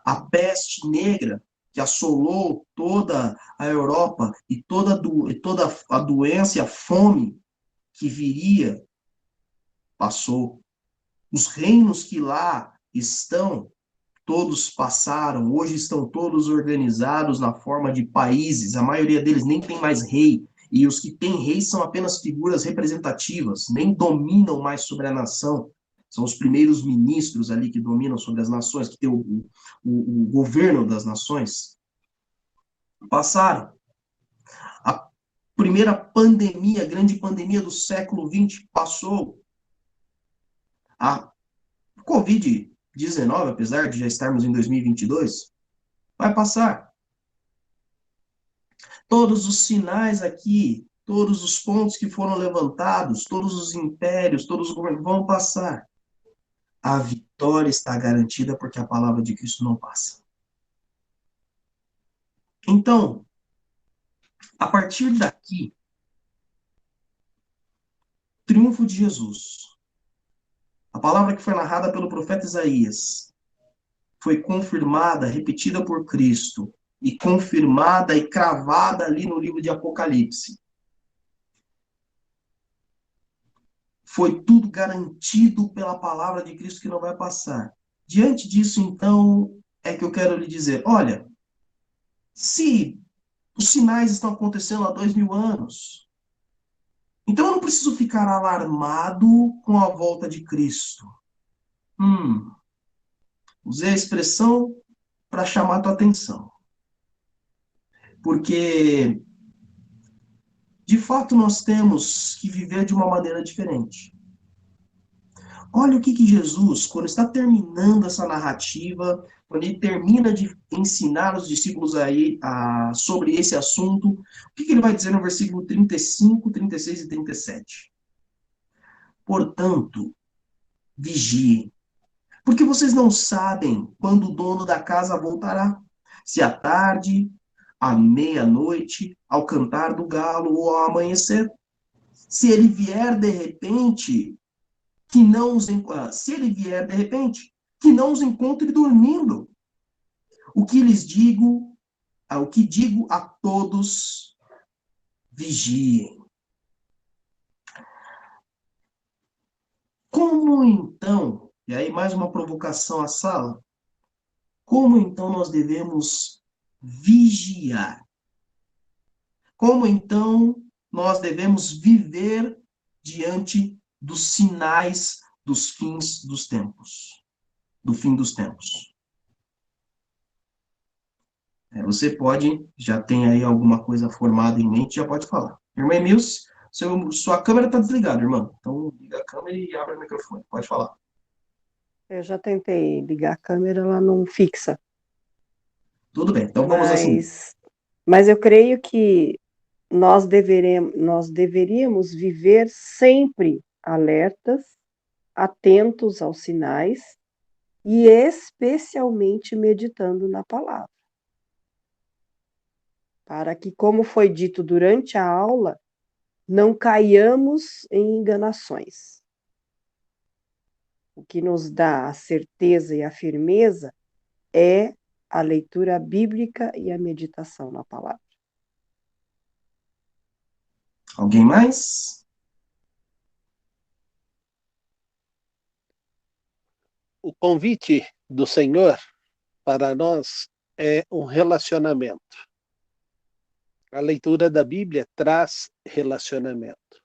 A peste negra que assolou toda a Europa e toda a doença e a fome que viria passou. Os reinos que lá estão, todos passaram, hoje estão todos organizados na forma de países, a maioria deles nem tem mais rei, e os que têm rei são apenas figuras representativas, nem dominam mais sobre a nação, são os primeiros ministros ali que dominam sobre as nações, que tem o governo das nações. Passaram. A primeira pandemia, a grande pandemia do século XX passou. A Covid-19, apesar de já estarmos em 2022, vai passar. Todos os sinais aqui, todos os pontos que foram levantados, todos os impérios, todos os governos vão passar. A vitória está garantida porque a palavra de Cristo não passa. Então, a partir daqui, triunfo de Jesus. A palavra que foi narrada pelo profeta Isaías foi confirmada, repetida por Cristo, e confirmada e cravada ali no livro de Apocalipse. Foi tudo garantido pela palavra de Cristo que não vai passar. Diante disso, então, é que eu quero lhe dizer, olha, se os sinais estão acontecendo há 2000 anos, então eu não preciso ficar alarmado com a volta de Cristo. Usei a expressão para chamar a tua atenção. porque, de fato, nós temos que viver de uma maneira diferente. Olha o que Jesus, quando está terminando essa narrativa, quando ele termina de ensinar os discípulos sobre esse assunto, o que ele vai dizer no versículo 35, 36 e 37? Portanto, vigiem, porque vocês não sabem quando o dono da casa voltará, se à tarde, à meia-noite, ao cantar do galo ou ao amanhecer. Se ele vier de repente, se ele vier de repente, que não os encontre dormindo. O que lhes digo, o que digo a todos, vigiem. Como então, e aí mais uma provocação à sala, como então nós devemos vigiar? Como então nós devemos viver diante dos sinais dos fins dos tempos, do fim dos tempos? Você pode, já tem aí alguma coisa formada em mente, já pode falar. Irmã Emils, sua câmera está desligada, irmã. Então, liga a câmera e abre o microfone. Pode falar. Eu já tentei ligar a câmera, ela não fixa. Tudo bem, então vamos assim. Mas eu creio que nós deveríamos viver sempre alertas, atentos aos sinais e especialmente meditando na palavra. Para que, como foi dito durante a aula, não caiamos em enganações. O que nos dá a certeza e a firmeza é a leitura bíblica e a meditação na palavra. Alguém mais? O convite do Senhor para nós é um relacionamento. A leitura da Bíblia traz relacionamento.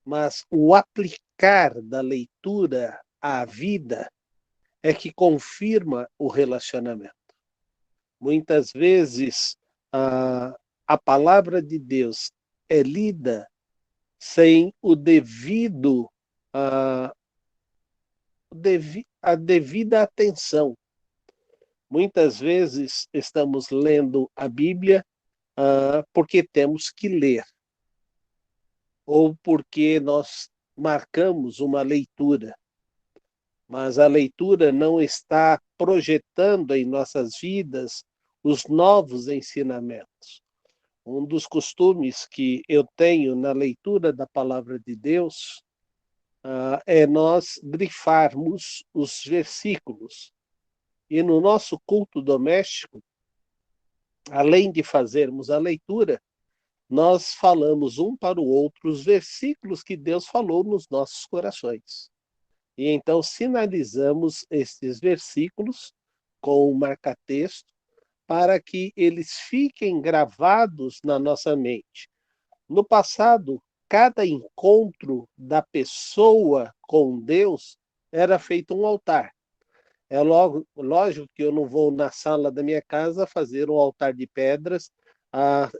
Mas o aplicar da leitura à vida é que confirma o relacionamento. Muitas vezes a palavra de Deus é lida sem a devida atenção. Muitas vezes estamos lendo a Bíblia porque temos que ler, ou porque nós marcamos uma leitura, mas a leitura não está projetando em nossas vidas os novos ensinamentos. Um dos costumes que eu tenho na leitura da palavra de Deus é nós grifarmos os versículos. E no nosso culto doméstico, além de fazermos a leitura, nós falamos um para o outro os versículos que Deus falou nos nossos corações. E então sinalizamos esses versículos com um marca-texto para que eles fiquem gravados na nossa mente. No passado, cada encontro da pessoa com Deus era feito um altar. É lógico que eu não vou na sala da minha casa fazer um altar de pedras,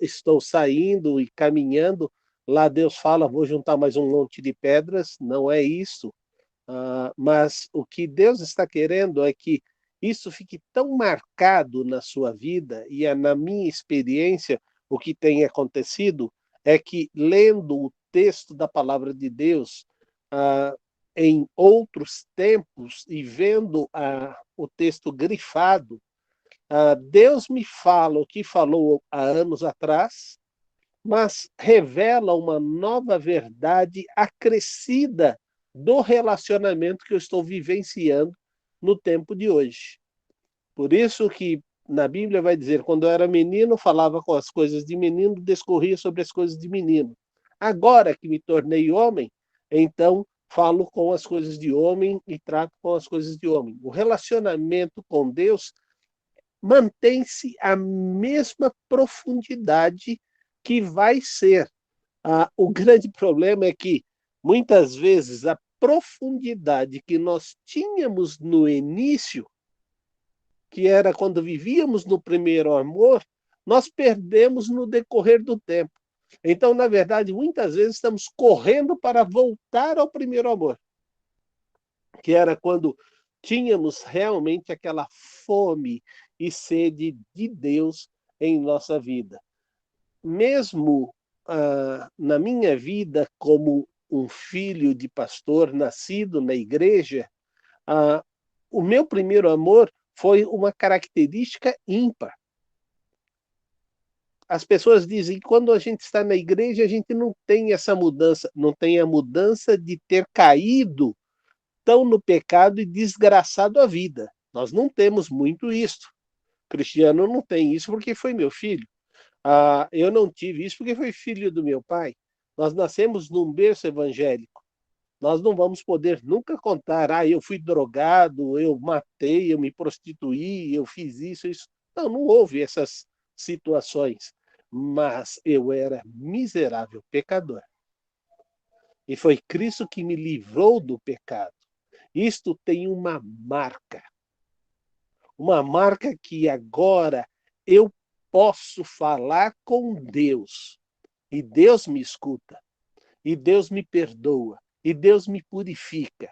estou saindo e caminhando, lá Deus fala, vou juntar mais um monte de pedras, não é isso. Mas o que Deus está querendo é que isso fique tão marcado na sua vida, e na minha experiência, o que tem acontecido é que, lendo o texto da palavra de Deus, em outros tempos e vendo o texto grifado, Deus me fala o que falou há anos atrás, mas revela uma nova verdade acrescida do relacionamento que eu estou vivenciando no tempo de hoje. Por isso que na Bíblia vai dizer, quando eu era menino, falava com as coisas de menino, discorria sobre as coisas de menino. Agora que me tornei homem, então falo com as coisas de homem e trato com as coisas de homem. O relacionamento com Deus mantém-se a mesma profundidade que vai ser. O grande problema é que, muitas vezes, a profundidade que nós tínhamos no início, que era quando vivíamos no primeiro amor, nós perdemos no decorrer do tempo. Então, na verdade, muitas vezes estamos correndo para voltar ao primeiro amor, que era quando tínhamos realmente aquela fome e sede de Deus em nossa vida. Mesmo na minha vida como um filho de pastor nascido na igreja, o meu primeiro amor foi uma característica ímpar. As pessoas dizem que quando a gente está na igreja, a gente não tem essa mudança, não tem a mudança de ter caído tão no pecado e desgraçado a vida. Nós não temos muito isso. O cristiano não tem isso porque foi meu filho. Eu não tive isso porque foi filho do meu pai. Nós nascemos num berço evangélico. Nós não vamos poder nunca contar, eu fui drogado, eu matei, eu me prostituí, eu fiz isso, isso. Não, não houve essas situações. Mas eu era miserável pecador. E foi Cristo que me livrou do pecado. Isto tem uma marca que agora eu posso falar com Deus, e Deus me escuta, e Deus me perdoa, e Deus me purifica.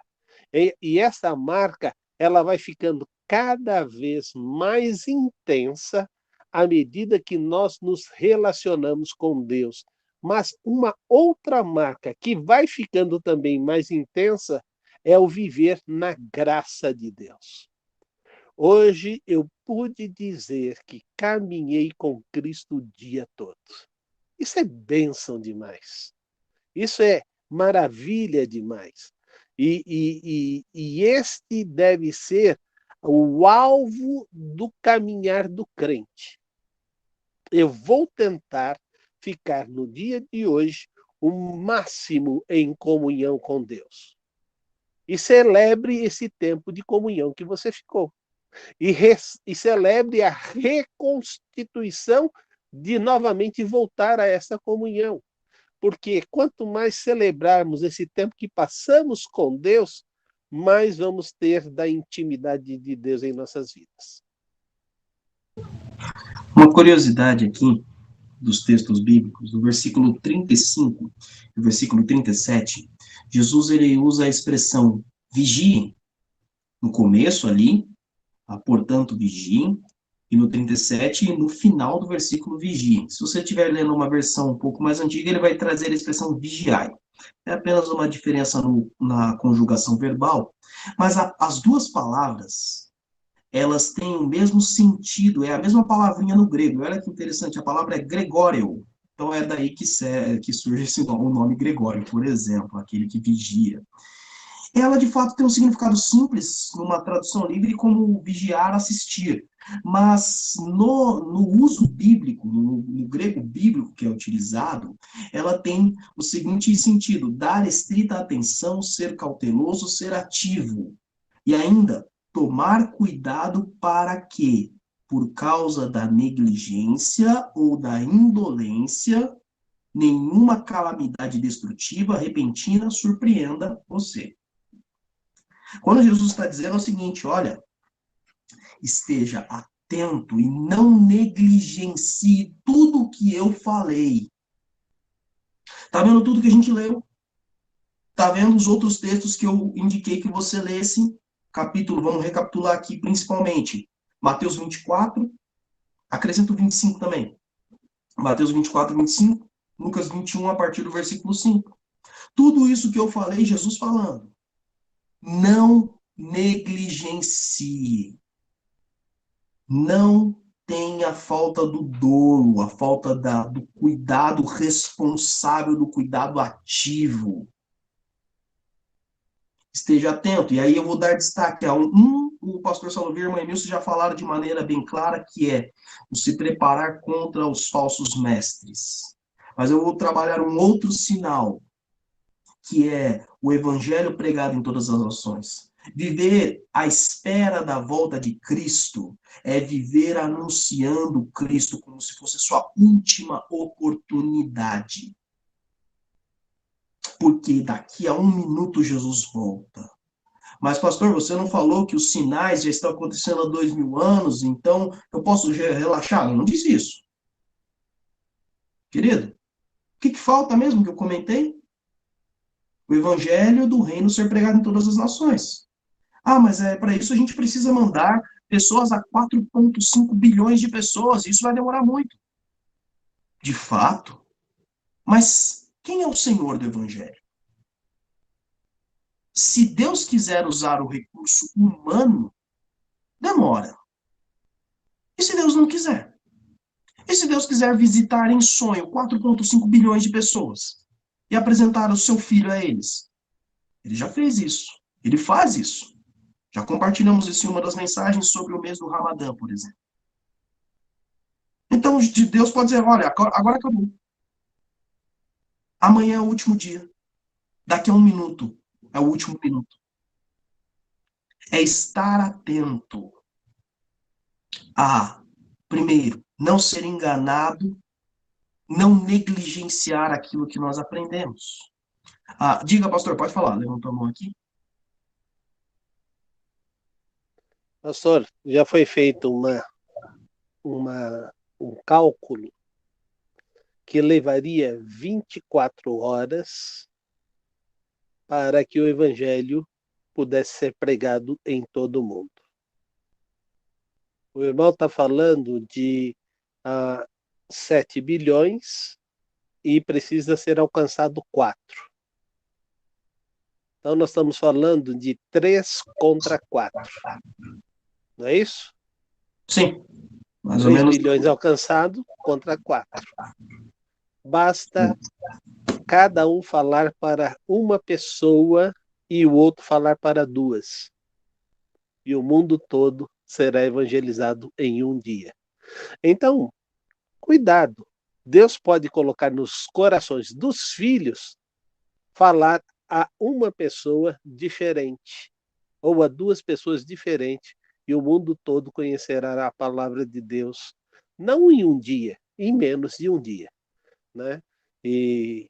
E essa marca, ela vai ficando cada vez mais intensa à medida que nós nos relacionamos com Deus. Mas uma outra marca que vai ficando também mais intensa é o viver na graça de Deus. Hoje eu pude dizer que caminhei com Cristo o dia todo. Isso é bênção demais. Isso é maravilha demais. E este deve ser o alvo do caminhar do crente. Eu vou tentar ficar no dia de hoje o máximo em comunhão com Deus. E celebre esse tempo de comunhão que você ficou. E celebre a reconstituição de novamente voltar a essa comunhão. Porque quanto mais celebrarmos esse tempo que passamos com Deus, mais vamos ter da intimidade de Deus em nossas vidas. Uma curiosidade aqui dos textos bíblicos, no versículo 35 e versículo 37, Jesus ele usa a expressão vigiem. No começo ali, portanto, vigiem, e no 37, no final do versículo, vigiem. Se você estiver lendo uma versão um pouco mais antiga, ele vai trazer a expressão vigiai. É apenas uma diferença na conjugação verbal, mas as duas palavras, elas têm o mesmo sentido, é a mesma palavrinha no grego. Olha que interessante, a palavra é gregóreo. Então é daí que surge o nome Gregório, por exemplo, aquele que vigia. Ela, de fato, tem um significado simples, numa tradução livre, como vigiar, assistir. Mas no uso bíblico, no grego bíblico que é utilizado, ela tem o seguinte sentido: dar estrita atenção, ser cauteloso, ser ativo. E ainda, tomar cuidado para que, por causa da negligência ou da indolência, nenhuma calamidade destrutiva, repentina, surpreenda você. Quando Jesus está dizendo o seguinte, olha, esteja atento e não negligencie tudo o que eu falei. Está vendo tudo que a gente leu? Está vendo os outros textos que eu indiquei que você lesse? Capítulo, vamos recapitular aqui principalmente. Mateus 24, acrescento 25 também. Mateus 24, 25, Lucas 21, a partir do versículo 5. Tudo isso que eu falei, Jesus falando. Não negligencie. Não tenha a falta do dolo, a falta do cuidado responsável, do cuidado ativo. Esteja atento. E aí eu vou dar destaque a o pastor Salomir e a irmã Nilce já falaram de maneira bem clara, que é o se preparar contra os falsos mestres. Mas eu vou trabalhar um outro sinal, que é o evangelho pregado em todas as nações. Viver à espera da volta de Cristo é viver anunciando Cristo como se fosse sua última oportunidade. Porque daqui a 1 minuto Jesus volta. Mas, pastor, você não falou que os sinais já estão acontecendo há 2000 anos, então eu posso relaxar? Eu não disse isso. Querido, o que falta mesmo que eu comentei? O evangelho do reino ser pregado em todas as nações. Ah, mas para isso a gente precisa mandar pessoas a 4,5 bilhões de pessoas. Isso vai demorar muito. De fato. Mas quem é o Senhor do evangelho? Se Deus quiser usar o recurso humano, demora. E se Deus não quiser? E se Deus quiser visitar em sonho 4,5 bilhões de pessoas e apresentar o seu filho a eles? Ele já fez isso. Ele faz isso. Já compartilhamos isso em uma das mensagens sobre o mês do Ramadã, por exemplo. Então, Deus pode dizer, olha, agora acabou. Amanhã é o último dia. Daqui a um minuto é o último minuto. É estar atento a, primeiro, não ser enganado, não negligenciar aquilo que nós aprendemos. Diga, pastor, pode falar. Levantou a mão aqui. Pastor, já foi feito um cálculo que levaria 24 horas para que o evangelho pudesse ser pregado em todo o mundo. O irmão está falando de 7 bilhões e precisa ser alcançado 4. Então, nós estamos falando de 3 contra 4. Não é isso? Sim. Mais 3 ou menos. bilhões alcançados contra 4. Basta cada um falar para uma pessoa e o outro falar para 2. E o mundo todo será evangelizado em um dia. Então, cuidado. Deus pode colocar nos corações dos filhos falar a uma pessoa diferente ou a 2 pessoas diferentes e o mundo todo conhecerá a palavra de Deus, não em um dia, em menos de um dia, né? E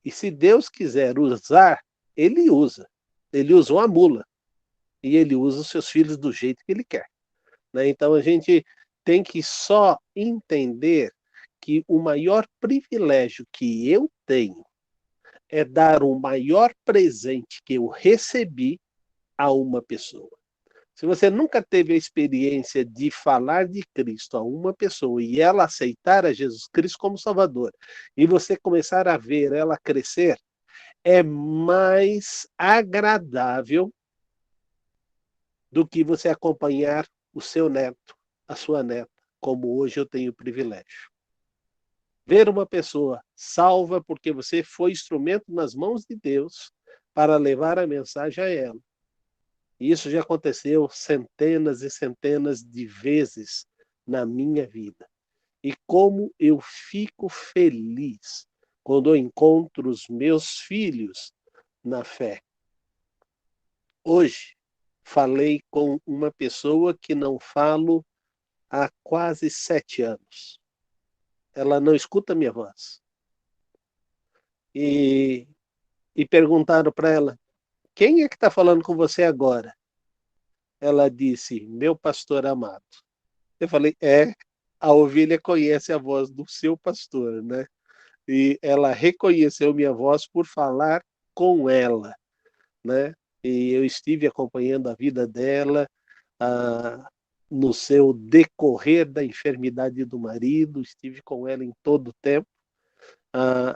se Deus quiser usar, ele usa. Ele usa uma mula e ele usa os seus filhos do jeito que ele quer, né? Então a gente tem que só entender que o maior privilégio que eu tenho é dar o maior presente que eu recebi a uma pessoa. Se você nunca teve a experiência de falar de Cristo a uma pessoa e ela aceitar a Jesus Cristo como Salvador, e você começar a ver ela crescer, é mais agradável do que você acompanhar o seu neto, a sua neta, como hoje eu tenho o privilégio. Ver uma pessoa salva porque você foi instrumento nas mãos de Deus para levar a mensagem a ela. E isso já aconteceu centenas e centenas de vezes na minha vida. E como eu fico feliz quando eu encontro os meus filhos na fé. Hoje, falei com uma pessoa que não falo há quase 7 anos. Ela não escuta minha voz. E perguntaram para ela, quem é que está falando com você agora? Ela disse, meu pastor amado. Eu falei, a ovelha conhece a voz do seu pastor, né? E ela reconheceu minha voz por falar com ela, né? E eu estive acompanhando a vida dela no seu decorrer da enfermidade do marido, estive com ela em todo o tempo,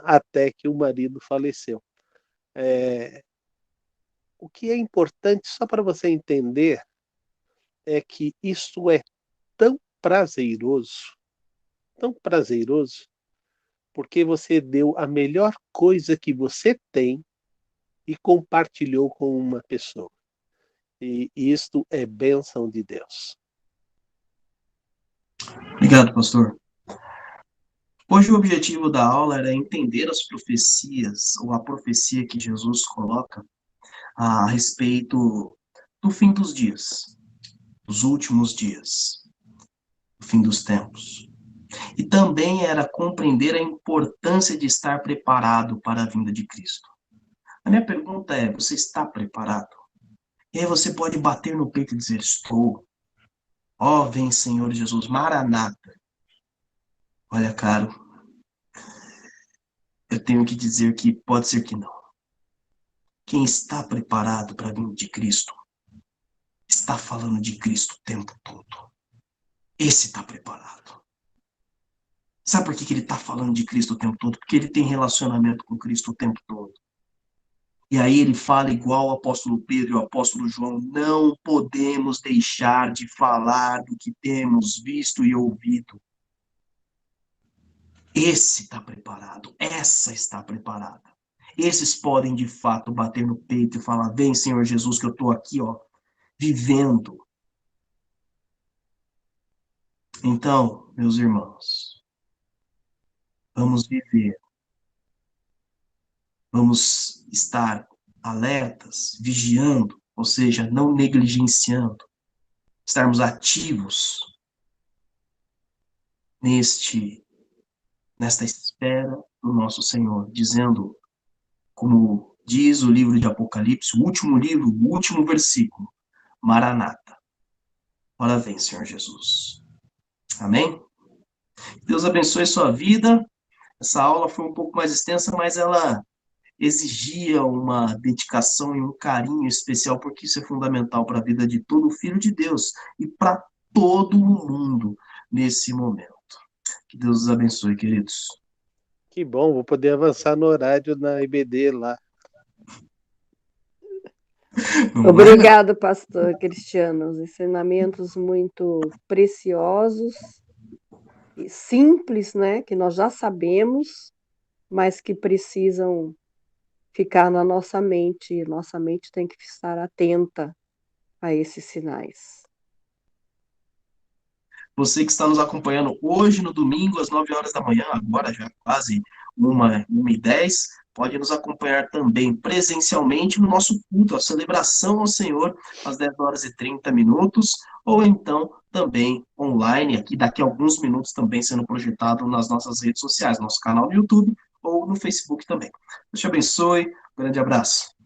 até que o marido faleceu. O que é importante, só para você entender, é que isso é tão prazeroso, porque você deu a melhor coisa que você tem e compartilhou com uma pessoa. E isto é bênção de Deus. Obrigado, pastor. Hoje o objetivo da aula era entender as profecias, ou a profecia que Jesus coloca a respeito do fim dos dias, dos últimos dias, do fim dos tempos. E também era compreender a importância de estar preparado para a vinda de Cristo. A minha pergunta é, você está preparado? E aí você pode bater no peito e dizer, estou. Ó, vem Senhor Jesus, Maranata. Olha, caro, eu tenho que dizer que pode ser que não. Quem está preparado para vir de Cristo, está falando de Cristo o tempo todo. Esse está preparado. Sabe por que ele está falando de Cristo o tempo todo? Porque ele tem relacionamento com Cristo o tempo todo. E aí ele fala igual o apóstolo Pedro e o apóstolo João, não podemos deixar de falar do que temos visto e ouvido. Esse está preparado, essa está preparada. Esses podem, de fato, bater no peito e falar, vem, Senhor Jesus, que eu estou aqui, ó, vivendo. Então, meus irmãos, vamos viver. Vamos estar alertas, vigiando, ou seja, não negligenciando, estarmos ativos nesta espera do nosso Senhor, dizendo, como diz o livro de Apocalipse, o último livro, o último versículo, Maranata. Ora vem, Senhor Jesus. Amém? Deus abençoe sua vida. Essa aula foi um pouco mais extensa, mas ela exigia uma dedicação e um carinho especial, porque isso é fundamental para a vida de todo filho de Deus e para todo o mundo nesse momento. Que Deus os abençoe, queridos. Que bom, vou poder avançar no horário na IBD lá. Obrigado, pastor Cristiano. Os ensinamentos muito preciosos e simples, né, que nós já sabemos, mas que precisam ficar na nossa mente. Nossa mente tem que estar atenta a esses sinais. Você que está nos acompanhando hoje, no domingo, às 9 horas da manhã, agora já quase 1h10, pode nos acompanhar também presencialmente no nosso culto, a celebração ao Senhor, às 10h30, ou então também online, aqui daqui a alguns minutos também sendo projetado nas nossas redes sociais, nosso canal no YouTube ou no Facebook também. Deus te abençoe, um grande abraço.